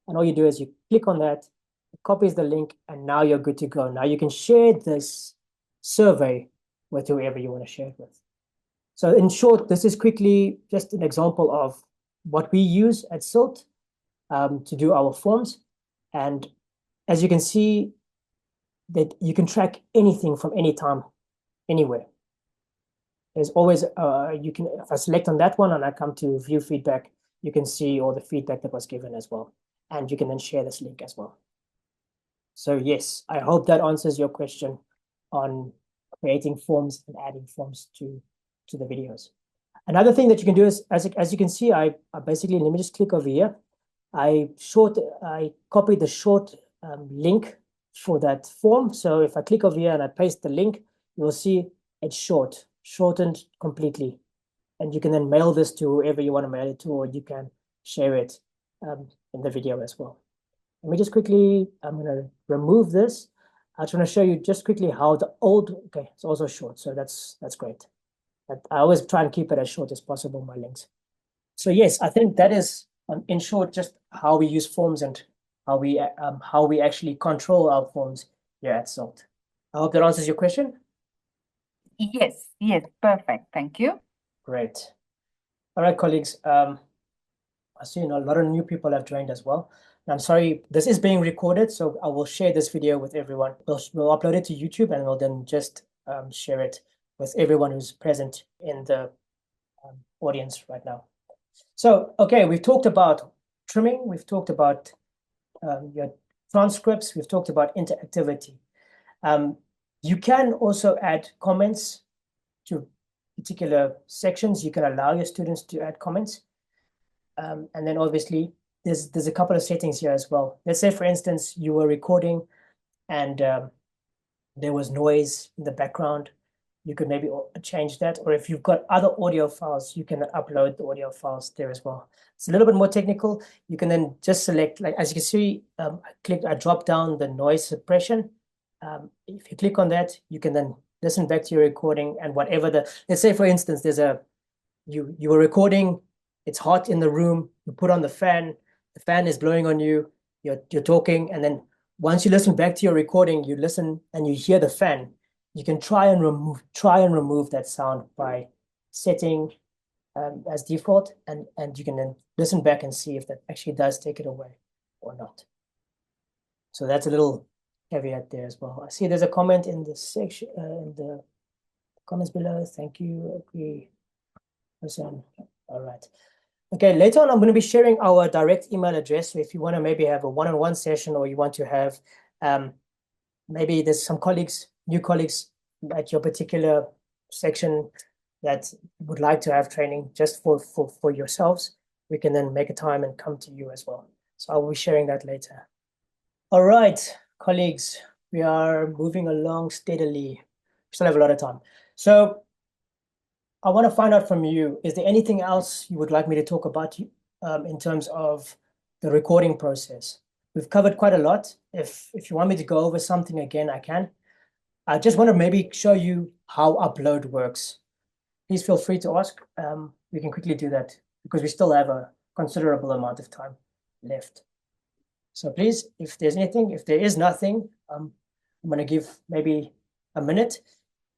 and all you do is you click on that, it copies the link, and now you're good to go. Now you can share this survey with whoever you want to share it with. So in short, this is quickly just an example of what we use at CILT to do our forms. And as you can see, that you can track anything from any time, anywhere. There's always, if I select on that one and I come to view feedback, you can see all the feedback that was given as well. And you can then share this link as well. So yes, I hope that answers your question on creating forms and adding forms to the videos. Another thing that you can do is, as you can see, I basically, let me just click over here. I copied the short link for that form. So if I click over here and I paste the link, you will see it's shortened completely. And you can then mail this to whoever you want to mail it to, or you can share it in the video as well. Let me just quickly, I'm going to remove this. I just want to show you just quickly how the old, okay, it's also short. So that's great. I always try and keep it as short as possible, my links. So yes, I think that is, in short, just how we use forms and how we actually control our forms here at CILT. I hope that answers your question. Yes, perfect. Thank you. Great. All right, colleagues. I see a lot of new people have joined as well. I'm sorry, this is being recorded, so I will share this video with everyone. We'll upload it to YouTube, and we'll then just share it with everyone who's present in the audience right now. So, okay, we've talked about trimming, we've talked about your transcripts, we've talked about interactivity. You can also add comments to particular sections. You can allow your students to add comments. And then obviously there's a couple of settings here as well. Let's say, for instance, you were recording and there was noise in the background. You could maybe change that. Or if you've got other audio files, you can upload the audio files there as well. It's a little bit more technical. You can then just select, like as you can see, I drop down the noise suppression. If you click on that, you can then listen back to your recording and whatever let's say, for instance, there's you were recording, it's hot in the room, you put on the fan is blowing on you, you're talking, and then once you listen back to your recording, you listen and you hear the fan. You can try and remove that sound by setting as default, and you can then listen back and see if that actually does take it away or not. So that's a little caveat there as well. I see there's a comment in the section, in the comments below. Thank you. Agree. All right. Okay, later on, I'm going to be sharing our direct email address. So if you want to maybe have a one-on-one session, or you want to have, maybe there's some new colleagues at your particular section that would like to have training just for yourselves, we can then make a time and come to you as well. So I'll be sharing that later. All right, colleagues, we are moving along steadily. We still have a lot of time. So I want to find out from you, is there anything else you would like me to talk about in terms of the recording process? We've covered quite a lot. If you want me to go over something again, I can. I just want to maybe show you how upload works. Please feel free to ask. We can quickly do that because we still have a considerable amount of time left. So please, if there's anything, if there is nothing, I'm going to give maybe a minute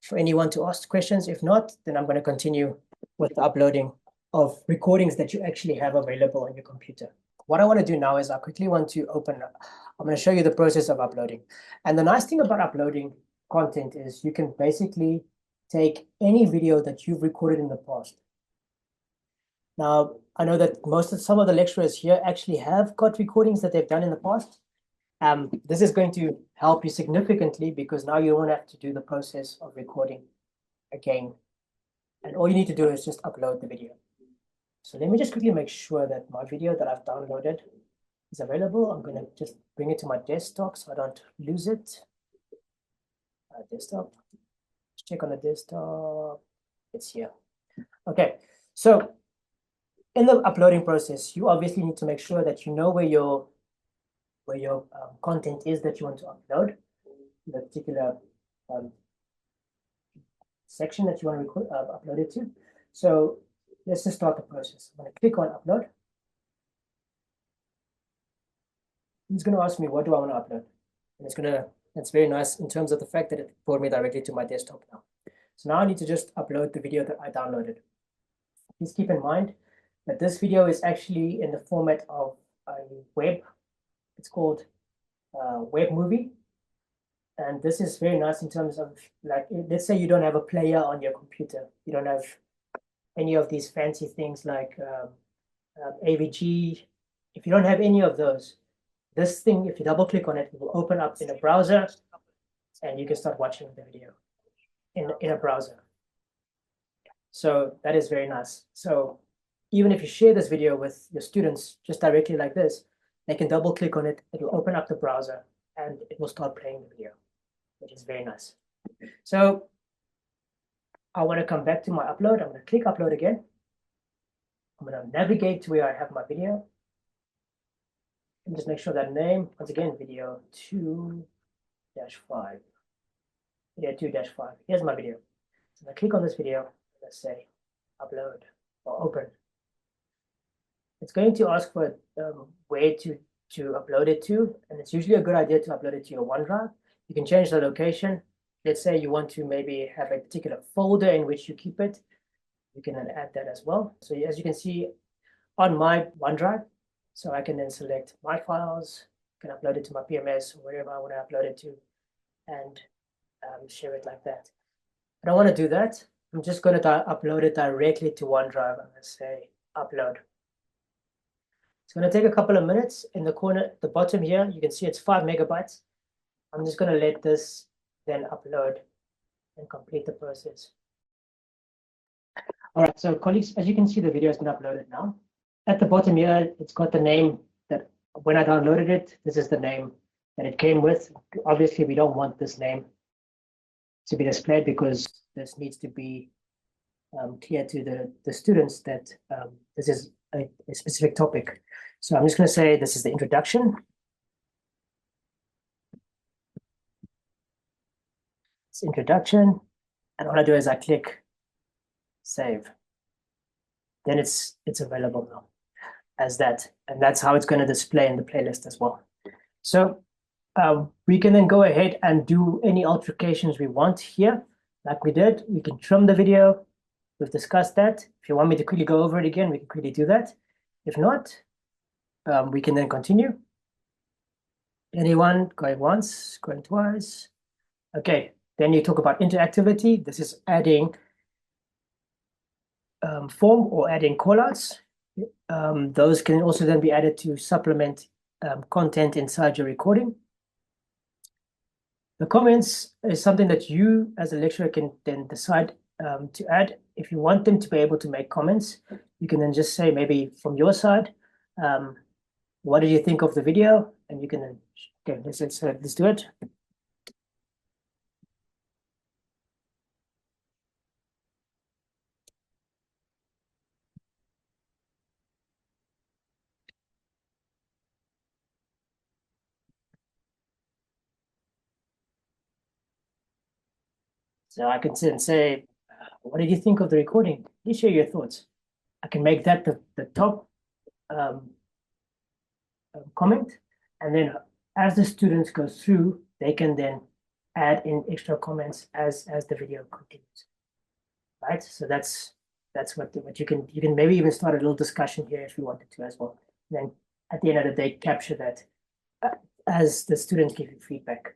for anyone to ask questions. If not, then I'm going to continue with the uploading of recordings that you actually have available on your computer. What I want to do now is I quickly want to open up. I'm going to show you the process of uploading. And the nice thing about uploading content is you can basically take any video that you've recorded in the past. Now, I know that some of the lecturers here actually have got recordings that they've done in the past. This is going to help you significantly because now you won't have to do the process of recording again. And all you need to do is just upload the video. So let me just quickly make sure that my video that I've downloaded is available. I'm going to just bring it to my desktop so I don't lose it. Desktop. Check on the desktop. It's here. Okay. So in the uploading process, you obviously need to make sure that you know where your content is that you want to upload, the particular section that you want to upload it to. So let's just start the process. I'm going to click on upload. It's going to ask me, what do I want to upload? And it's very nice in terms of the fact that it brought me directly to my desktop now. So now I need to just upload the video that I downloaded. Please keep in mind that this video is actually in the format of a web. It's called web movie. And this is very nice in terms of, like, let's say you don't have a player on your computer. You don't have any of these fancy things like AVG. If you don't have any of those, this thing, if you double click on it, it will open up in a browser and you can start watching the video. in a browser. So that is very nice. So even if you share this video with your students just directly like this, they can double click on it, it'll open up the browser and it will start playing the video, which is very nice. So I want to come back to my upload. I'm going to click upload again. I'm going to navigate to where I have my video. And just make sure that name, once again, video 2-5. Video 2-5. Here's my video. So I click on this video, let's say upload or open. It's going to ask for where to upload it to, and it's usually a good idea to upload it to your OneDrive. You can change the location. Let's say you want to maybe have a particular folder in which you keep it. You can then add that as well. So as you can see on my OneDrive, so I can then select my files, can upload it to my PMS or wherever I want to upload it to, and share it like that. I don't want to do that. I'm just going to upload it directly to OneDrive. I'm going to say upload. It's going to take a couple of minutes. In the corner at the bottom here, you can see it's 5 megabytes. I'm just going to let this then upload and complete the process. All right, so colleagues, as you can see, the video has been uploaded now. At the bottom here, it's got the name that when I downloaded it, this is the name that it came with. Obviously, we don't want this name to be displayed because this needs to be clear to the students that this is a specific topic. So I'm just going to say this is the introduction. It's introduction. And all I do is I click save. Then it's available now as that. And that's how it's going to display in the playlist as well. So we can then go ahead and do any alterations we want here. Like we did, we can trim the video. We've discussed that. If you want me to quickly go over it again, we can quickly do that. If not, we can then continue. Anyone going once, going twice? Okay, then you talk about interactivity. This is adding form or adding callouts. Those can also then be added to supplement content inside your recording. The comments is something that you as a lecturer can then decide to add. If you want them to be able to make comments, you can then just say maybe from your side, what did you think of the video? And you can then, okay, let's do it. So I can sit and say, what did you think of the recording? Please share your thoughts. I can make that the top comment. And then as the students go through, they can then add in extra comments as the video continues. Right? So that's what you can maybe even start a little discussion here if you wanted to as well. And then at the end of the day, capture that as the students give you feedback.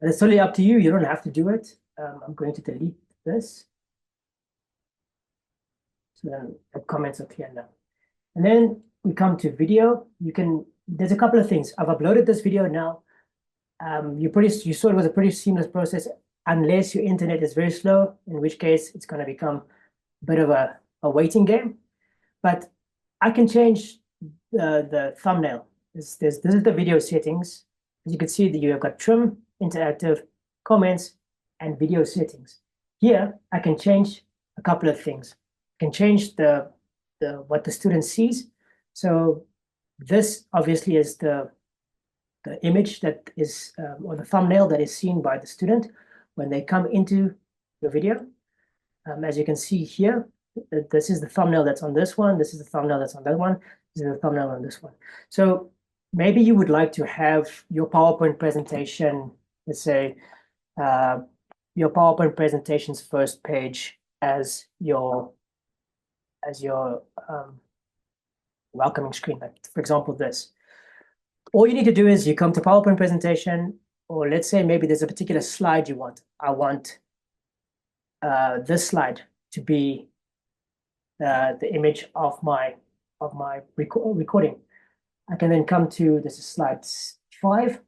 But it's totally up to you. You don't have to do it. I'm going to delete this. So then the comments are clear now. And then we come to video. There's a couple of things. I've uploaded this video now. You saw it was a pretty seamless process, unless your internet is very slow, in which case it's going to become a bit of a waiting game. But I can change the thumbnail. This is the video settings. As you can see, that you have got trim, interactive, comments, and video settings. Here, I can change a couple of things. I can change what the student sees. So this obviously is the image that is, or the thumbnail that is seen by the student when they come into the video. As you can see here, this is the thumbnail that's on this one. This is the thumbnail that's on that one. This is the thumbnail on this one. So maybe you would like to have your PowerPoint presentation, let's say, your PowerPoint presentation's first page as your welcoming screen, like for example, this. All you need to do is you come to PowerPoint presentation, or let's say maybe there's a particular slide you want. I want this slide to be the image of my recording. I can then come to, this is slide 5.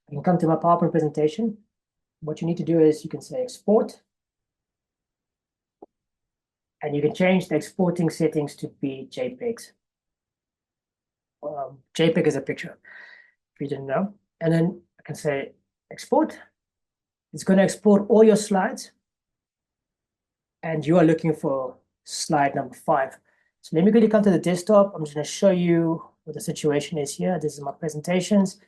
I can come to my PowerPoint presentation. what you need to do is you can say export, and you can change the exporting settings to be JPEGs. JPEG is a picture, if you didn't know. And then I can say export. It's going to export all your slides, and you are looking for slide number 5. So let me quickly come to the desktop. I'm just going to show you what the situation is here. This is my presentations.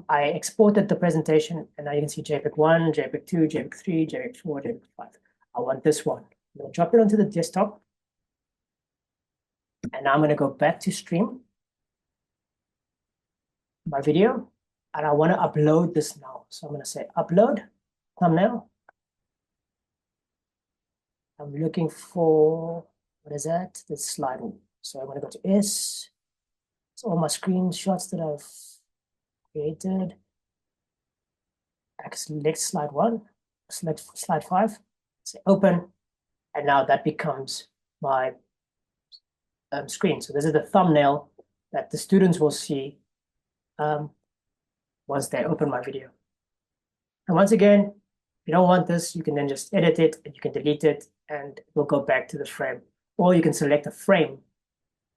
I exported the presentation, and now you can see JPEG 1, JPEG 2, JPEG 3, JPEG 4, JPEG 5. I want this one. I'm going to drop it onto the desktop. And now I'm going to go back to stream my video, and I want to upload this now. So I'm going to say upload thumbnail. I'm looking for, what is that? This slide. So I'm going to go to S. It's all my screenshots that I've created. I select slide 1, select slide 5, say open, and now that becomes my screen. So this is the thumbnail that the students will see once they open my video. And once again, if you don't want this, you can then just edit it, and you can delete it, and it will go back to the frame. Or you can select a frame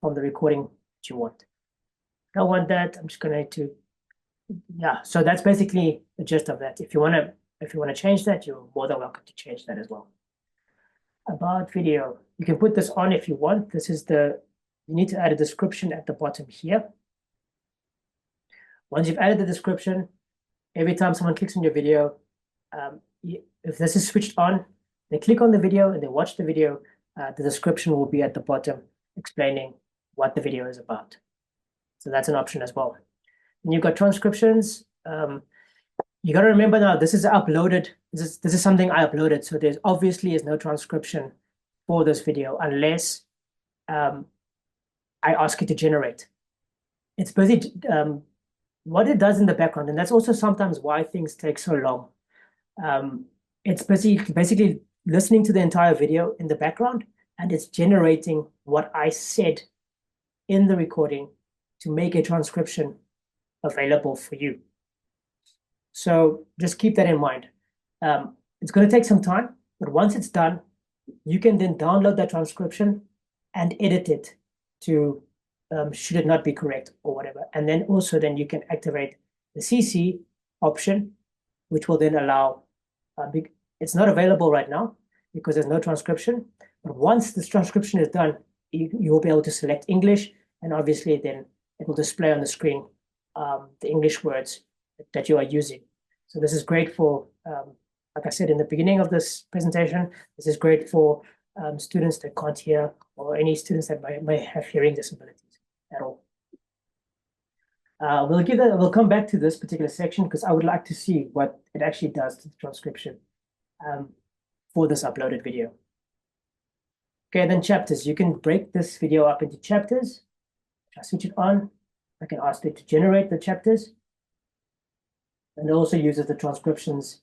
from the recording that you want. I don't want that. I'm just going to, yeah. So that's basically the gist of that. If you want to change that, you're more than welcome to change that as well. About video, you can put this on if you want. This is you need to add a description at the bottom here. Once you've added the description, every time someone clicks on your video, if this is switched on, they click on the video and they watch the video, the description will be at the bottom explaining what the video is about. So that's an option as well. And you've got transcriptions. You got to remember now, this is uploaded. This is something I uploaded. So there's obviously is no transcription for this video unless I ask it to generate. It's busy. What it does in the background, and that's also sometimes why things take so long. It's basically listening to the entire video in the background, and it's generating what I said in the recording to make a transcription available for you. So just keep that in mind. It's going to take some time, but once it's done, you can then download that transcription and edit it to should it not be correct or whatever. And then also then you can activate the CC option, which will then allow, it's not available right now because there's no transcription, but once this transcription is done, you will be able to select English, and obviously then it will display on the screen the English words that you are using. So this is great for, like I said in the beginning of this presentation, this is great for students that can't hear or any students that may have hearing disabilities at all. We'll come back to this particular section because I would like to see what it actually does to the transcription for this uploaded video. Okay, then chapters. You can break this video up into chapters. I switch it on. I can ask it to generate the chapters. And it also uses the transcriptions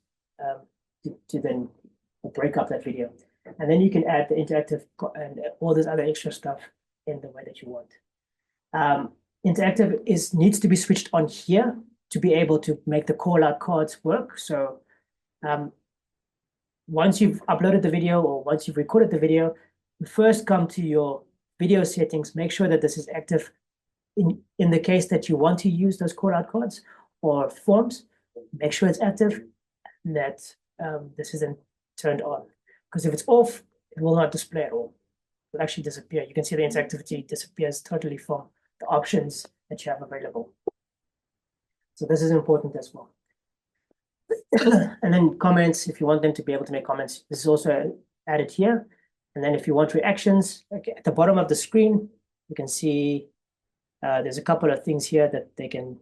to then break up that video. And then you can add the interactive and all this other extra stuff in the way that you want. Interactive needs to be switched on here to be able to make the call out cards work. So once you've uploaded the video or once you've recorded the video, you first come to your video settings, make sure that this is active in the case that you want to use those call out cards or forms, make sure it's active and that this isn't turned on. Because if it's off, it will not display at all. It will actually disappear. You can see the interactivity disappears totally from the options that you have available. So this is important as well. And then comments, if you want them to be able to make comments, this is also added here. And then if you want reactions, okay, at the bottom of the screen, you can see there's a couple of things here that they can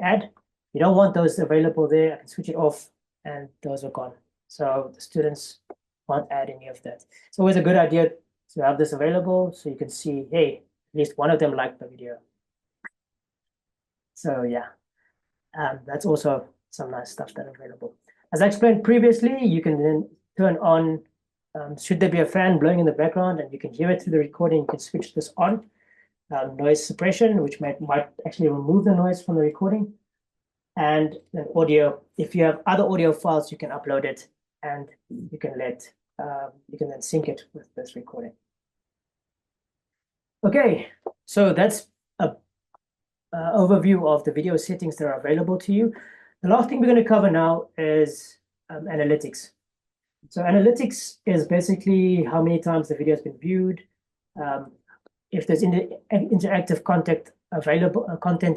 add. You don't want those available there. I can switch it off and those are gone. So the students won't add any of that. It's always a good idea to have this available so you can see, hey, at least one of them liked the video. So yeah, that's also some nice stuff that are available. As I explained previously, you can then turn on, should there be a fan blowing in the background and you can hear it through the recording, you can switch this on. Noise suppression, which might actually remove the noise from the recording. and an audio. If you have other audio files, you can upload it, and you can then sync it with this recording. Okay, so that's a overview of the video settings that are available to you. The last thing we're going to cover now is analytics. So analytics is basically how many times the video has been viewed, if there's interactive content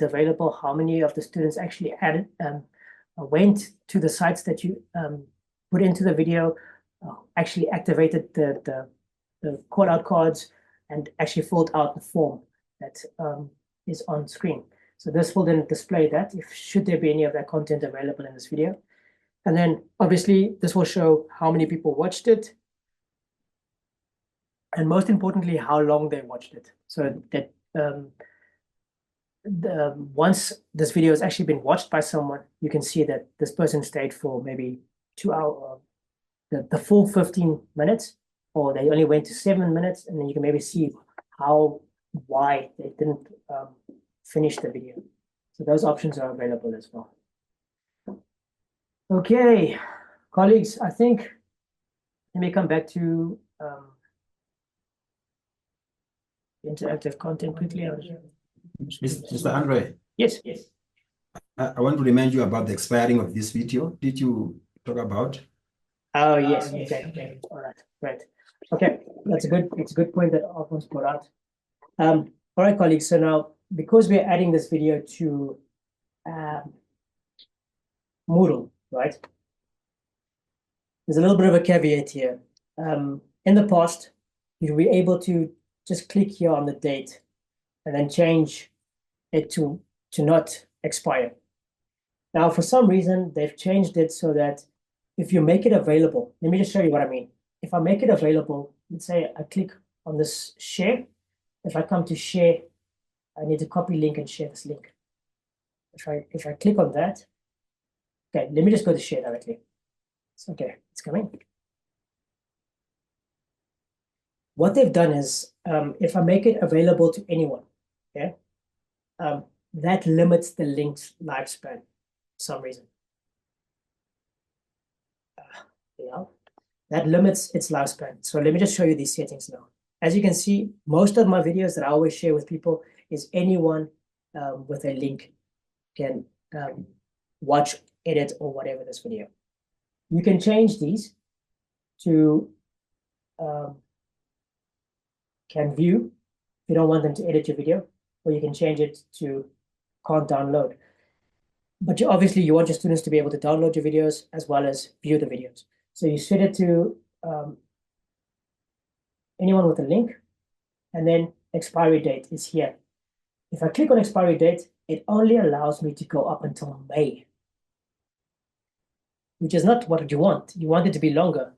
available, how many of the students actually went to the sites that you put into the video, actually activated the call out cards, and actually filled out the form that is on screen. So this will then display that should there be any of that content available in this video. And then obviously this will show how many people watched it, and most importantly, how long they watched it. So that once this video has actually been watched by someone, you can see that this person stayed for maybe 2 hours, the full 15 minutes, or they only went to 7 minutes, and then you can maybe see why they didn't finish the video. So those options are available as well. Okay, colleagues, I think let me come back to interactive content quickly. Mr. Andre, Yes. I want to remind you about the expiring of this video. Did you talk about? Oh, yes. Okay. All right. Great. Okay. It's a good point that Alphonse brought out. All right, colleagues. So now, because we're adding this video to Moodle, right? There's a little bit of a caveat here. In the past, you were able to just click here on the date and then change it to not expire. Now, for some reason, they've changed it so that if you make it available, let me just show you what I mean. If I make it available, let's say I click on this share. If I come to share, I need to copy link and share this link. If I click on that, okay, let me just go to share directly. Okay, it's coming. What they've done is, if I make it available to anyone, okay, that limits the link's lifespan for some reason. That limits its lifespan. So let me just show you these settings now. As you can see, most of my videos that I always share with people is anyone with a link can watch, edit, or whatever this video. You can change these to can view if you don't want them to edit your video, or you can change it to can't download. But obviously you want your students to be able to download your videos as well as view the videos. So you set it to anyone with a link, and then expiry date is here. If I click on expiry date, it only allows me to go up until May, which is not what you want. You want it to be longer.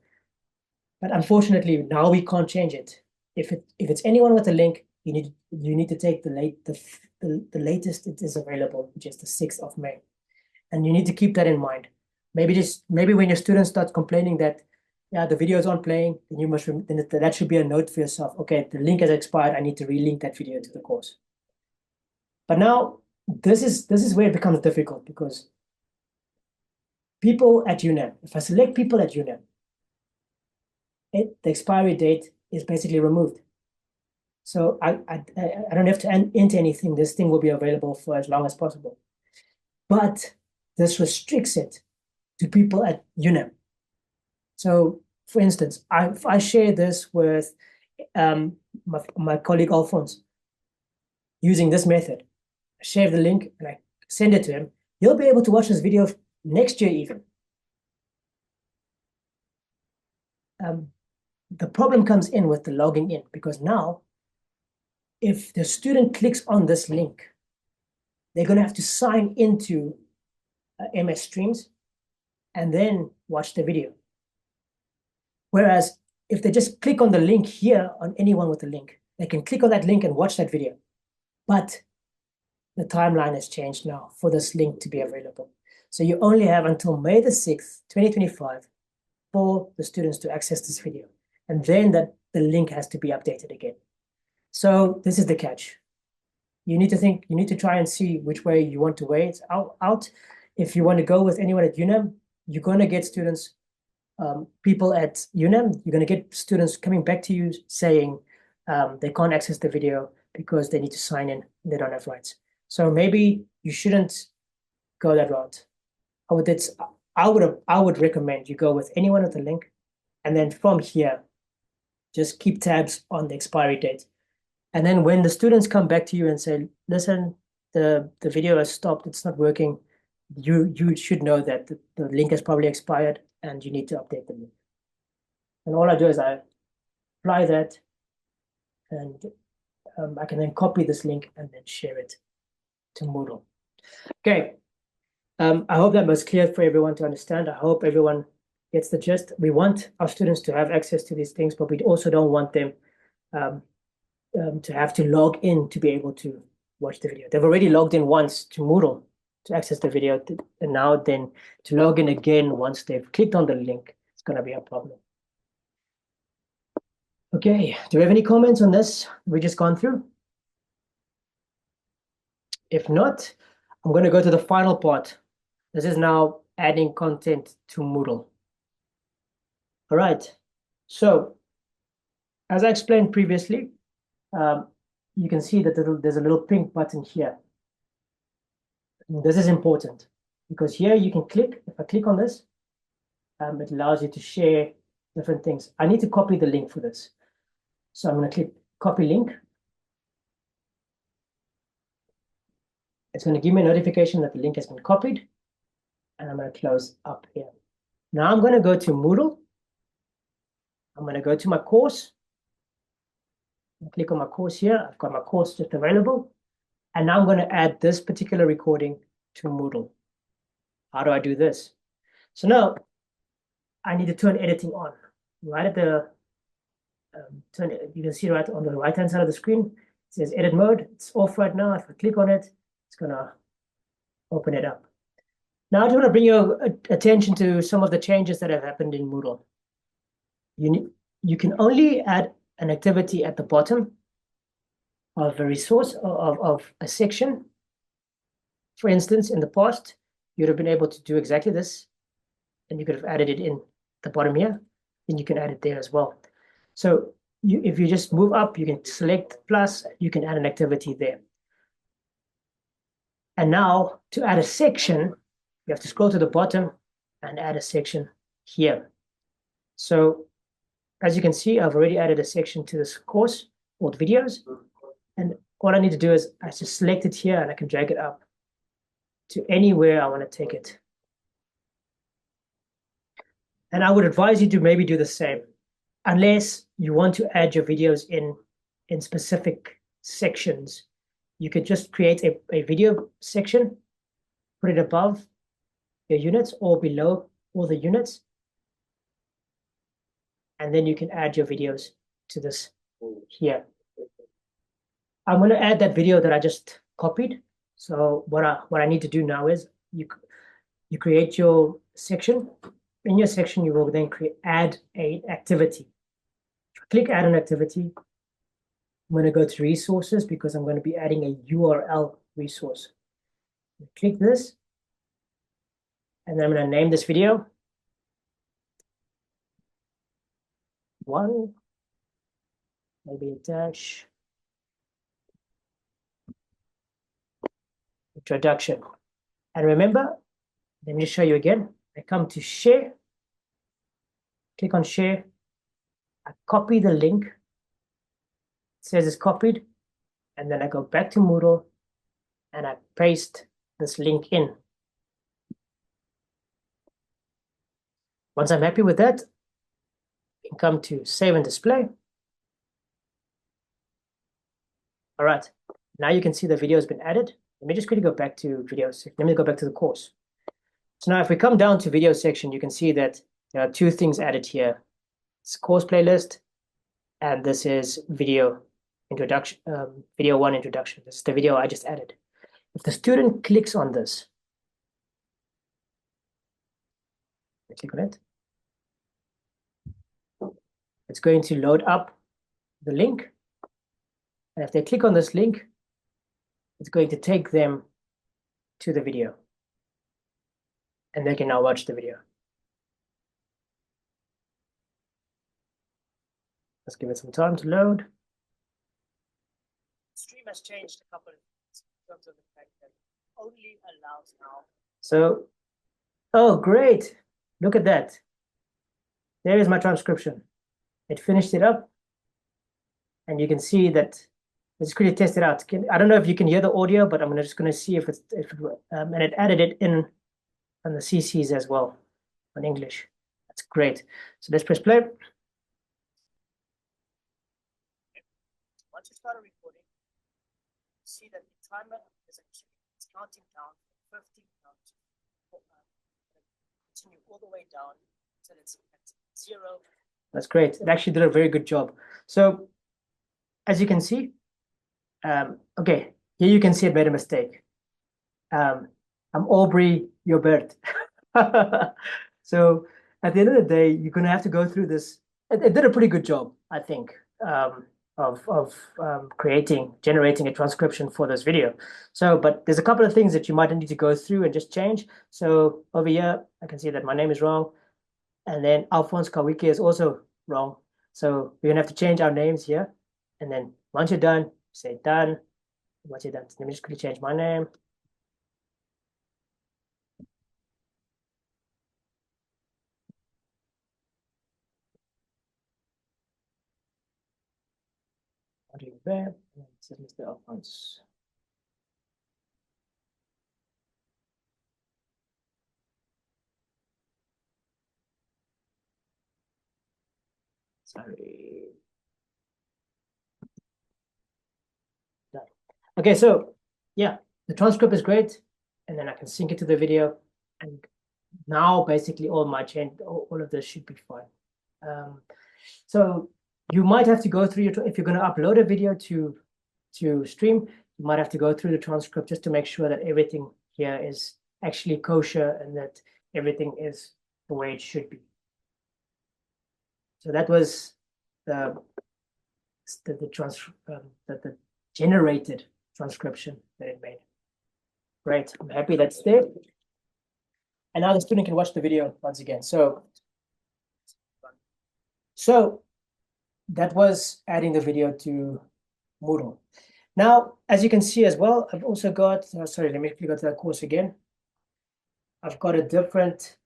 But unfortunately, now we can't change it. If it's anyone with a link, you need to take the latest it is available, which is the 6th of May. And you need to keep that in mind. Maybe when your students start complaining that, yeah, the videos aren't playing, then that should be a note for yourself. Okay, the link has expired. I need to relink that video to the course. But now this is where it becomes difficult, because people at UNAM, if I select people at UNAM, the expiry date is basically removed. So I don't have to enter anything. This thing will be available for as long as possible. But this restricts it to people at UNAM. So, for instance, if I share this with my colleague Alphonse using this method, I share the link and I send it to him, he'll be able to watch this video next year even. The problem comes in with the logging in, because now if the student clicks on this link, they're going to have to sign into MS Streams and then watch the video. Whereas if they just click on the link here, on anyone with a link, they can click on that link and watch that video. But the timeline has changed now for this link to be available. So you only have until May the 6th, 2025 for the students to access this video. And then the link has to be updated again. So this is the catch. You need to try and see which way you want to weigh it out. if you want to go with anyone at UNAM, you're going to get students, people at UNAM, you're going to get students coming back to you saying they can't access the video because they need to sign in, and they don't have rights. So maybe you shouldn't go that route. I would recommend you go with anyone with the link, and then from here, just keep tabs on the expiry date. And then when the students come back to you and say, listen, the video has stopped, it's not working, you should know that the link has probably expired and you need to update the link. And all I do is I apply that, and I can then copy this link and then share it to Moodle. Okay. I hope that was clear for everyone to understand. I hope everyone gets the gist. We want our students to have access to these things, but we also don't want them to have to log in to be able to watch the video. They've already logged in once to Moodle to access the video, and now then to log in again once they've clicked on the link, it's going to be a problem. Okay, do we have any comments on this we just gone through? If not, I'm going to go to the final part. This is now adding content to Moodle. All right, so as I explained previously, you can see that there's a little pink button here. And this is important because here you can click. If I click on this, it allows you to share different things. I need to copy the link for this. So I'm going to click copy link. It's going to give me a notification that the link has been copied. And I'm going to close up here. Now I'm going to go to Moodle. I'm going to go to my course. Click on my course here. I've got my course just available. And now I'm going to add this particular recording to Moodle. How do I do this? So now I need to turn editing on. Right at the you can see right on the right-hand side of the screen, it says edit mode. It's off right now. If I click on it, it's going to open it up. Now I just want to bring your attention to some of the changes that have happened in Moodle. You can only add an activity at the bottom of a resource, of a section. For instance, in the past, you'd have been able to do exactly this, and you could have added it in the bottom here, and you can add it there as well. So if you just move up, you can select plus, you can add an activity there. And now to add a section, you have to scroll to the bottom and add a section here. So as you can see, I've already added a section to this course called videos. And all I need to do is I just select it here and I can drag it up to anywhere I want to take it. And I would advise you to maybe do the same, unless you want to add your videos in specific sections. You could just create a video section, put it above your units or below all the units. And then you can add your videos to this here. I'm going to add that video that I just copied. So what I need to do now is you create your section. In your section, you will then add an activity. Click add an activity. I'm going to go to resources because I'm going to be adding a URL resource. Click this. And then I'm going to name this video 1, maybe a dash, introduction. And remember, let me just show you again. I come to share, click on share, I copy the link, it says it's copied, and then I go back to Moodle and I paste this link in. Once I'm happy with that, I can come to save and display. All right, now you can see the video has been added. Let me just quickly go back to videos. Let me go back to the course. So now if we come down to video section, you can see that there are 2 things added here. It's course playlist, and this is video introduction, video 1 introduction. This is the video I just added. If the student clicks on this, click on it, it's going to load up the link. And if they click on this link, it's going to take them to the video. and they can now watch the video. Let's give it some time to load. Stream has changed a couple of things in terms of the fact that it only allows now. So, oh, great. Look at that. There is my transcription. It finished it up. And you can see that let's quickly test it out. I don't know if you can hear the audio, but I'm just going to see if it and it added it in on the CCs as well on English. That's great. So let's press play. Once you start a recording, see that the timer is actually counting down from 15 down to continue all the way down until it's at 0. That's great. It actually did a very good job. So as you can see, okay, here you can see it made a mistake. I'm Aubrey, your bird. So at the end of the day, you're going to have to go through this. It did a pretty good job, I think, of generating a transcription for this video. So, but there's a couple of things that you might need to go through and just change. So over here, I can see that my name is wrong. And then Alphonse Kawike is also wrong. So we're gonna have to change our names here. And then once you're done, say done. Once you're done, let me just quickly change my name. This is Mr. Alphonse. Sorry. Done. Okay, so yeah, the transcript is great, and then I can sync it to the video, and now basically all of this should be fine. So you might have to go through if you're going to upload a video to stream, you might have to go through the transcript just to make sure that everything here is actually kosher and that everything is the way it should be. So that was the generated transcription that it made. Great, I'm happy that's there. And now the student can watch the video once again. So that was adding the video to Moodle. Now, as you can see as well, I've also got, sorry, let me quickly go to that course again. I've got a different,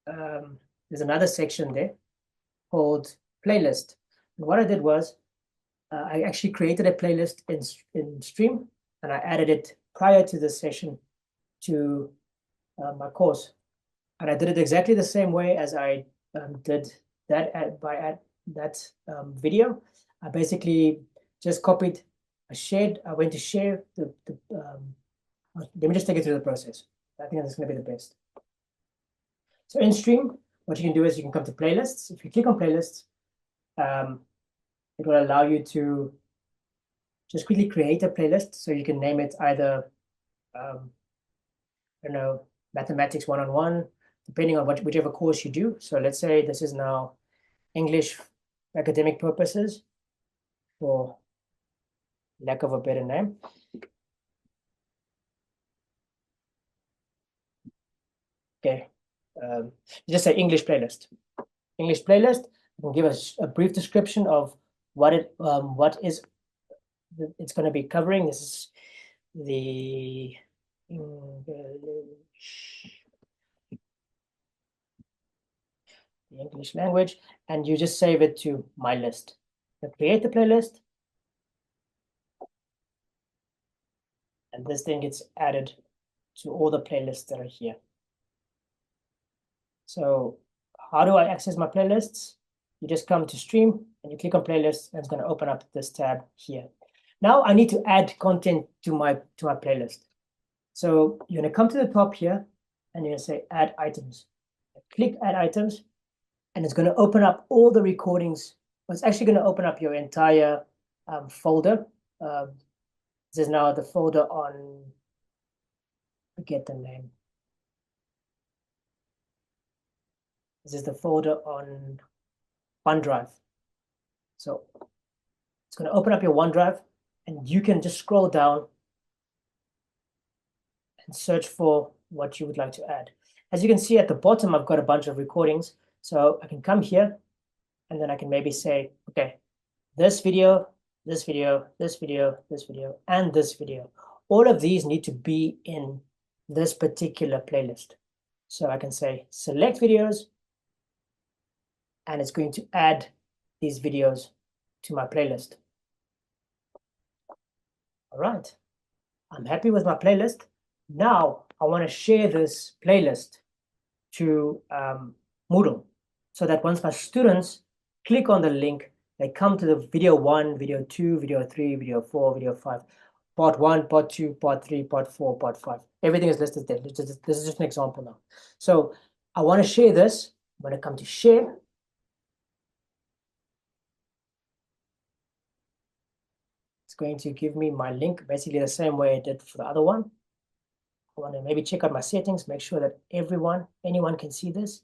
there's another section there called playlist. And what I did was I actually created a playlist in Stream, and I added it prior to this session to my course. And I did it exactly the same way as I did that that video. I basically just copied, I went to share let me just take you through the process. I think that's going to be the best. So in Stream, what you can do is you can come to playlists. If you click on playlists, it will allow you to just quickly create a playlist. So you can name it either, I don't know, Mathematics 101, depending on whichever course you do. So let's say this is now English for academic purposes, for lack of a better name. Okay, just say English playlist. English playlist. You can give us a brief description of what it's going to be covering. This is the English language, and you just save it to my list. So create the playlist, and this thing gets added to all the playlists that are here. So how do I access my playlists? You just come to Stream and you click on playlists, and it's going to open up this tab here. Now I need to add content to my playlist. So you're going to come to the top here and you're going to say add items. Click add items, and it's going to open up all the recordings. Well, it's actually going to open up your entire folder. This is now the folder on, forget the name. This is the folder on OneDrive. So it's going to open up your OneDrive, and you can just scroll down and search for what you would like to add. As you can see at the bottom, I've got a bunch of recordings. So I can come here and then I can maybe say, okay, this video, this video, this video, this video, and this video. All of these need to be in this particular playlist. So I can say select videos, and it's going to add these videos to my playlist. All right, I'm happy with my playlist. Now I want to share this playlist to Moodle so that once my students click on the link, they come to the video 1, video 2, video 3, video 4, video 5, part 1, part 2, part 3, part 4, part 5. Everything is listed there. This is just an example now. So I want to share this. I'm going to come to share. It's going to give me my link basically the same way I did for the other one. I want to maybe check out my settings, make sure that anyone can see this,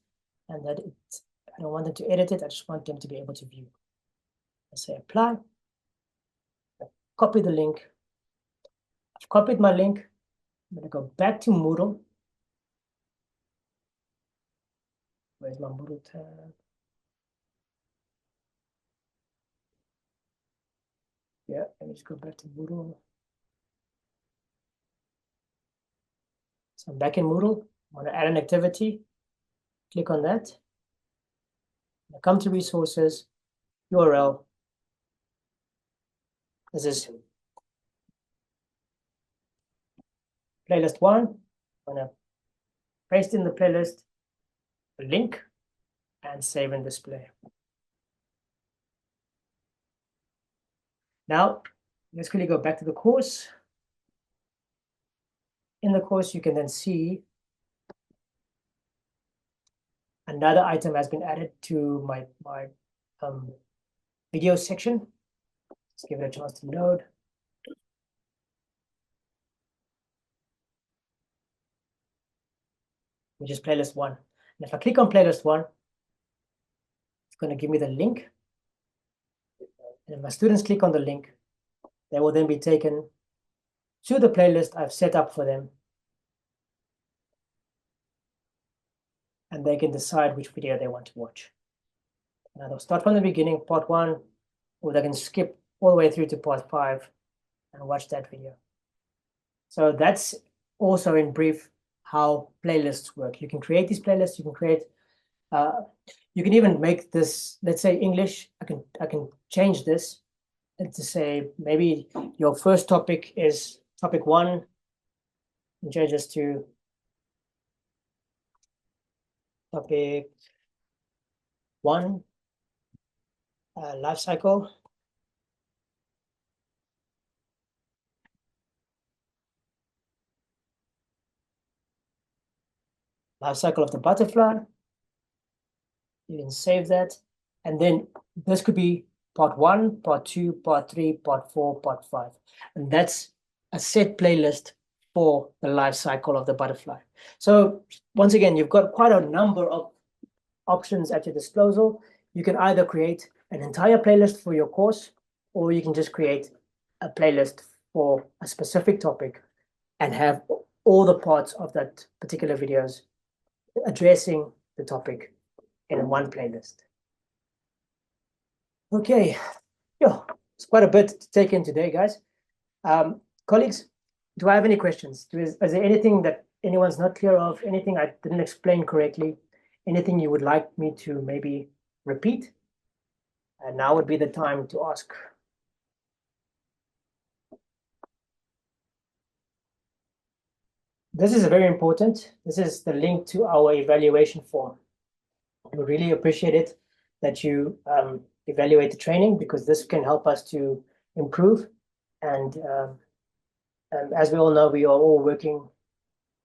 and that I don't want them to edit it. I just want them to be able to view. I say apply. I copy the link. I've copied my link. I'm going to go back to Moodle. Where's my Moodle tab? Yeah, let me just go back to Moodle. So I'm back in Moodle. I want to add an activity. Click on that. I come to resources, URL. This is playlist 1. I'm going to paste in the playlist a link and save and display. Now, let's quickly go back to the course. In the course, you can then see another item has been added to my video section. Let's give it a chance to load. Which is playlist 1. And if I click on playlist 1, it's going to give me the link. And if my students click on the link, they will then be taken to the playlist I've set up for them. And they can decide which video they want to watch. Now they'll start from the beginning, part 1, or they can skip all the way through to part 5 and watch that video. So that's also in brief how playlists work. You can create these playlists, you can create, you can even make this, let's say English, I can change this and to say maybe your first topic is topic 1, and change this to topic 1, life cycle. Life cycle of the butterfly. You can save that. And then this could be part 1, part 2, part 3, part 4, part 5. And that's a set playlist for the life cycle of the butterfly. So once again, you've got quite a number of options at your disposal. You can either create an entire playlist for your course, or you can just create a playlist for a specific topic and have all the parts of that particular videos addressing the topic in one playlist. Okay, yeah, it's quite a bit to take in today, guys. Colleagues, do I have any questions? Is there anything that anyone's not clear of, anything I didn't explain correctly, anything you would like me to maybe repeat? And now would be the time to ask. This is very important. This is the link to our evaluation form. We really appreciate it that you evaluate the training, because this can help us to improve. And as we all know, we are all working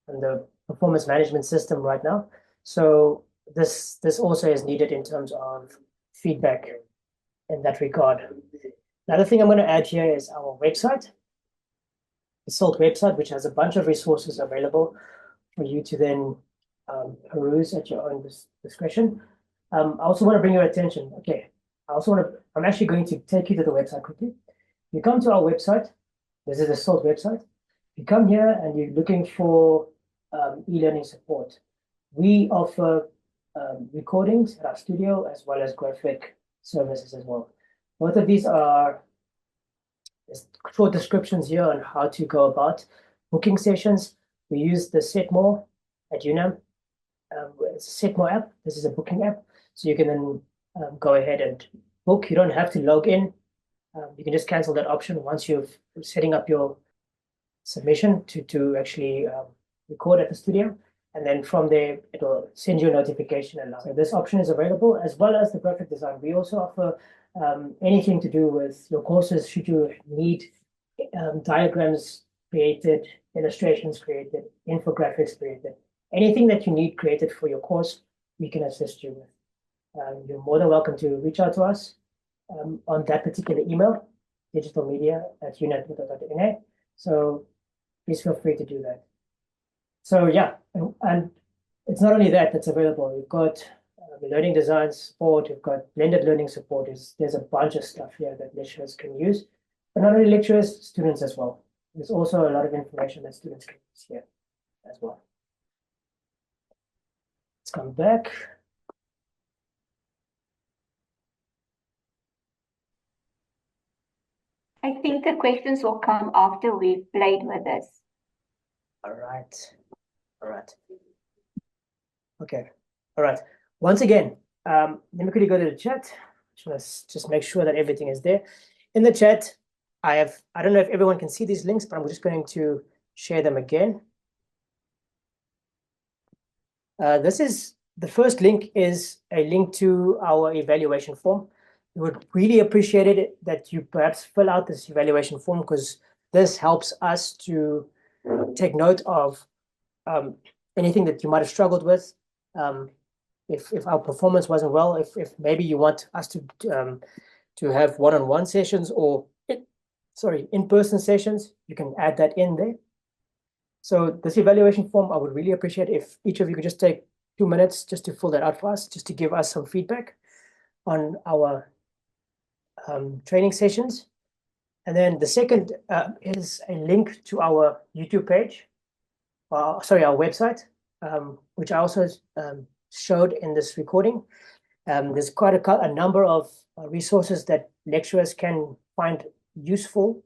on the performance management system right now. So this also is needed in terms of feedback in that regard. Another thing I'm going to add here is our website, the CILT website, which has a bunch of resources available for you to then peruse at your own discretion. I also want to bring your attention. Okay, I'm actually going to take you to the website quickly. You come to our website. This is the CILT website. You come here and you're looking for e-learning support. we offer recordings at our studio as well as graphic services as well. Both of these are short descriptions here on how to go about booking sessions. We use the Setmore at UNAM. It's a Setmore app. This is a booking app. So you can then go ahead and book. You don't have to log in. You can just cancel that option once you've setting up your submission to actually record at the studio. And then from there, it will send you a notification. So this option is available as well as the graphic design. We also offer anything to do with your courses. Should you need diagrams created, illustrations created, infographics created, anything that you need created for your course, we can assist you with. You're more than welcome to reach out to us on that particular email, digitalmedia@unet.na. So please feel free to do that. So yeah, and it's not only that that's available. We've got learning design support. We've got blended learning support. There's a bunch of stuff here that lecturers can use, but not only lecturers, students as well. There's also a lot of information that students can use here as well. Let's come back. I think the questions will come after we've played with this. All right. All right. Okay. All right. Once again, let me quickly go to the chat. Just make sure that everything is there. In the chat, I don't know if everyone can see these links, but I'm just going to share them again. The first link is a link to our evaluation form. We would really appreciate it that you perhaps fill out this evaluation form, because this helps us to take note of anything that you might have struggled with. If our performance wasn't well, if maybe you want us to have one-on-one sessions or in-person sessions, you can add that in there. So this evaluation form, I would really appreciate if each of you could just take 2 minutes just to fill that out for us, just to give us some feedback on our training sessions. And then the second is a link to our YouTube page, our website, which I also showed in this recording. There's quite a number of resources that lecturers can find useful.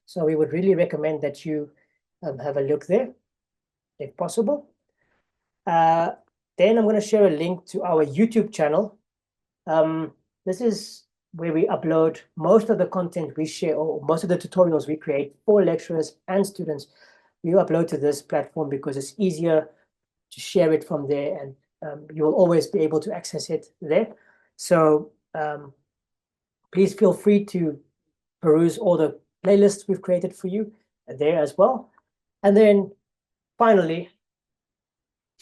So we would really recommend that you have a look there, if possible. Then I'm going to share a link to our YouTube channel. This is where we upload most of the content we share, or most of the tutorials we create for lecturers and students. We upload to this platform because it's easier to share it from there, and you will always be able to access it there. So please feel free to peruse all the playlists we've created for you there as well. And then finally,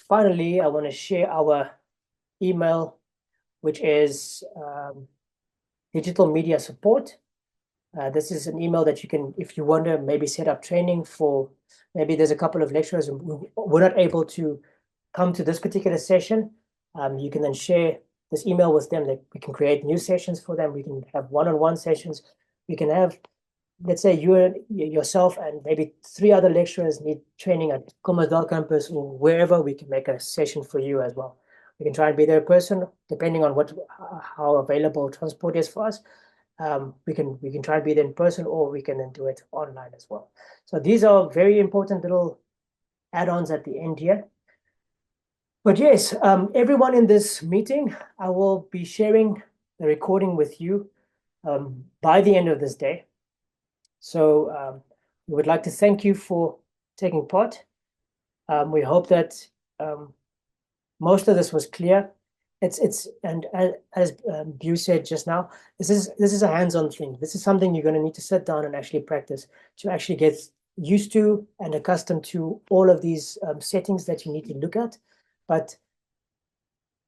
I want to share our email, which is digital media support. This is an email that you can, if you want to maybe set up training for, maybe there's a couple of lecturers who were not able to come to this particular session. You can then share this email with them, that we can create new sessions for them. We can have one-on-one sessions. We can have, let's say yourself and maybe 3 other lecturers need training at Commerce campus or wherever. We can make a session for you as well. We can try and be there in person, depending on how available transport is for us. We can try and be there in person, or we can then do it online as well. So these are very important little add-ons at the end here. But yes, everyone in this meeting, I will be sharing the recording with you by the end of this day. So we would like to thank you for taking part. We hope that most of this was clear. And as Bu said just now, this is a hands-on thing. This is something you're going to need to sit down and actually practice, to actually get used to and accustomed to all of these settings that you need to look at. But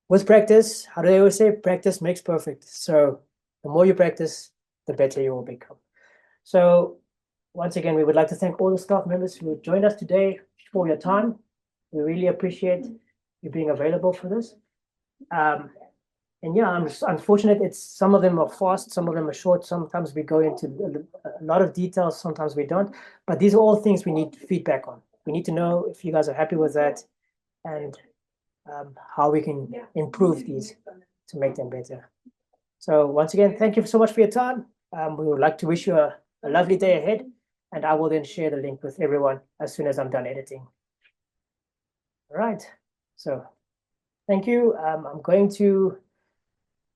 with practice, how do they always say? Practice makes perfect. So the more you practice, the better you will become. So once again, we would like to thank all the staff members who joined us today for your time. We really appreciate you being available for this. And yeah, I'm unfortunate. Some of them are fast, some of them are short. Sometimes we go into a lot of details, sometimes we don't. But these are all things we need feedback on. We need to know if you guys are happy with that. And how we can improve these to make them better. So once again, thank you so much for your time. We would like to wish you a lovely day ahead, and I will then share the link with everyone as soon as I'm done editing. All right, so thank you. I'm going to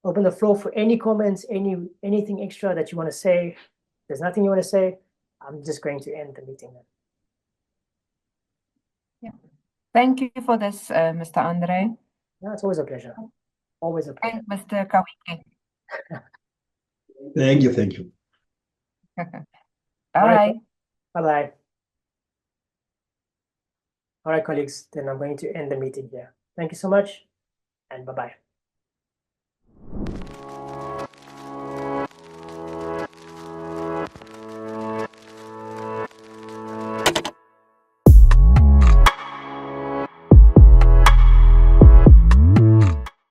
open the floor for any comments, anything extra that you want to say. If there's nothing you want to say, I'm just going to end the meeting then. Thank you for this, Mr. Andre. No, it's always a pleasure. Always a pleasure. And Mr. Kawike. Thank you. Thank you. Bye. Bye-bye. All right, colleagues, then I'm going to end the meeting here. Thank you so much, and bye-bye.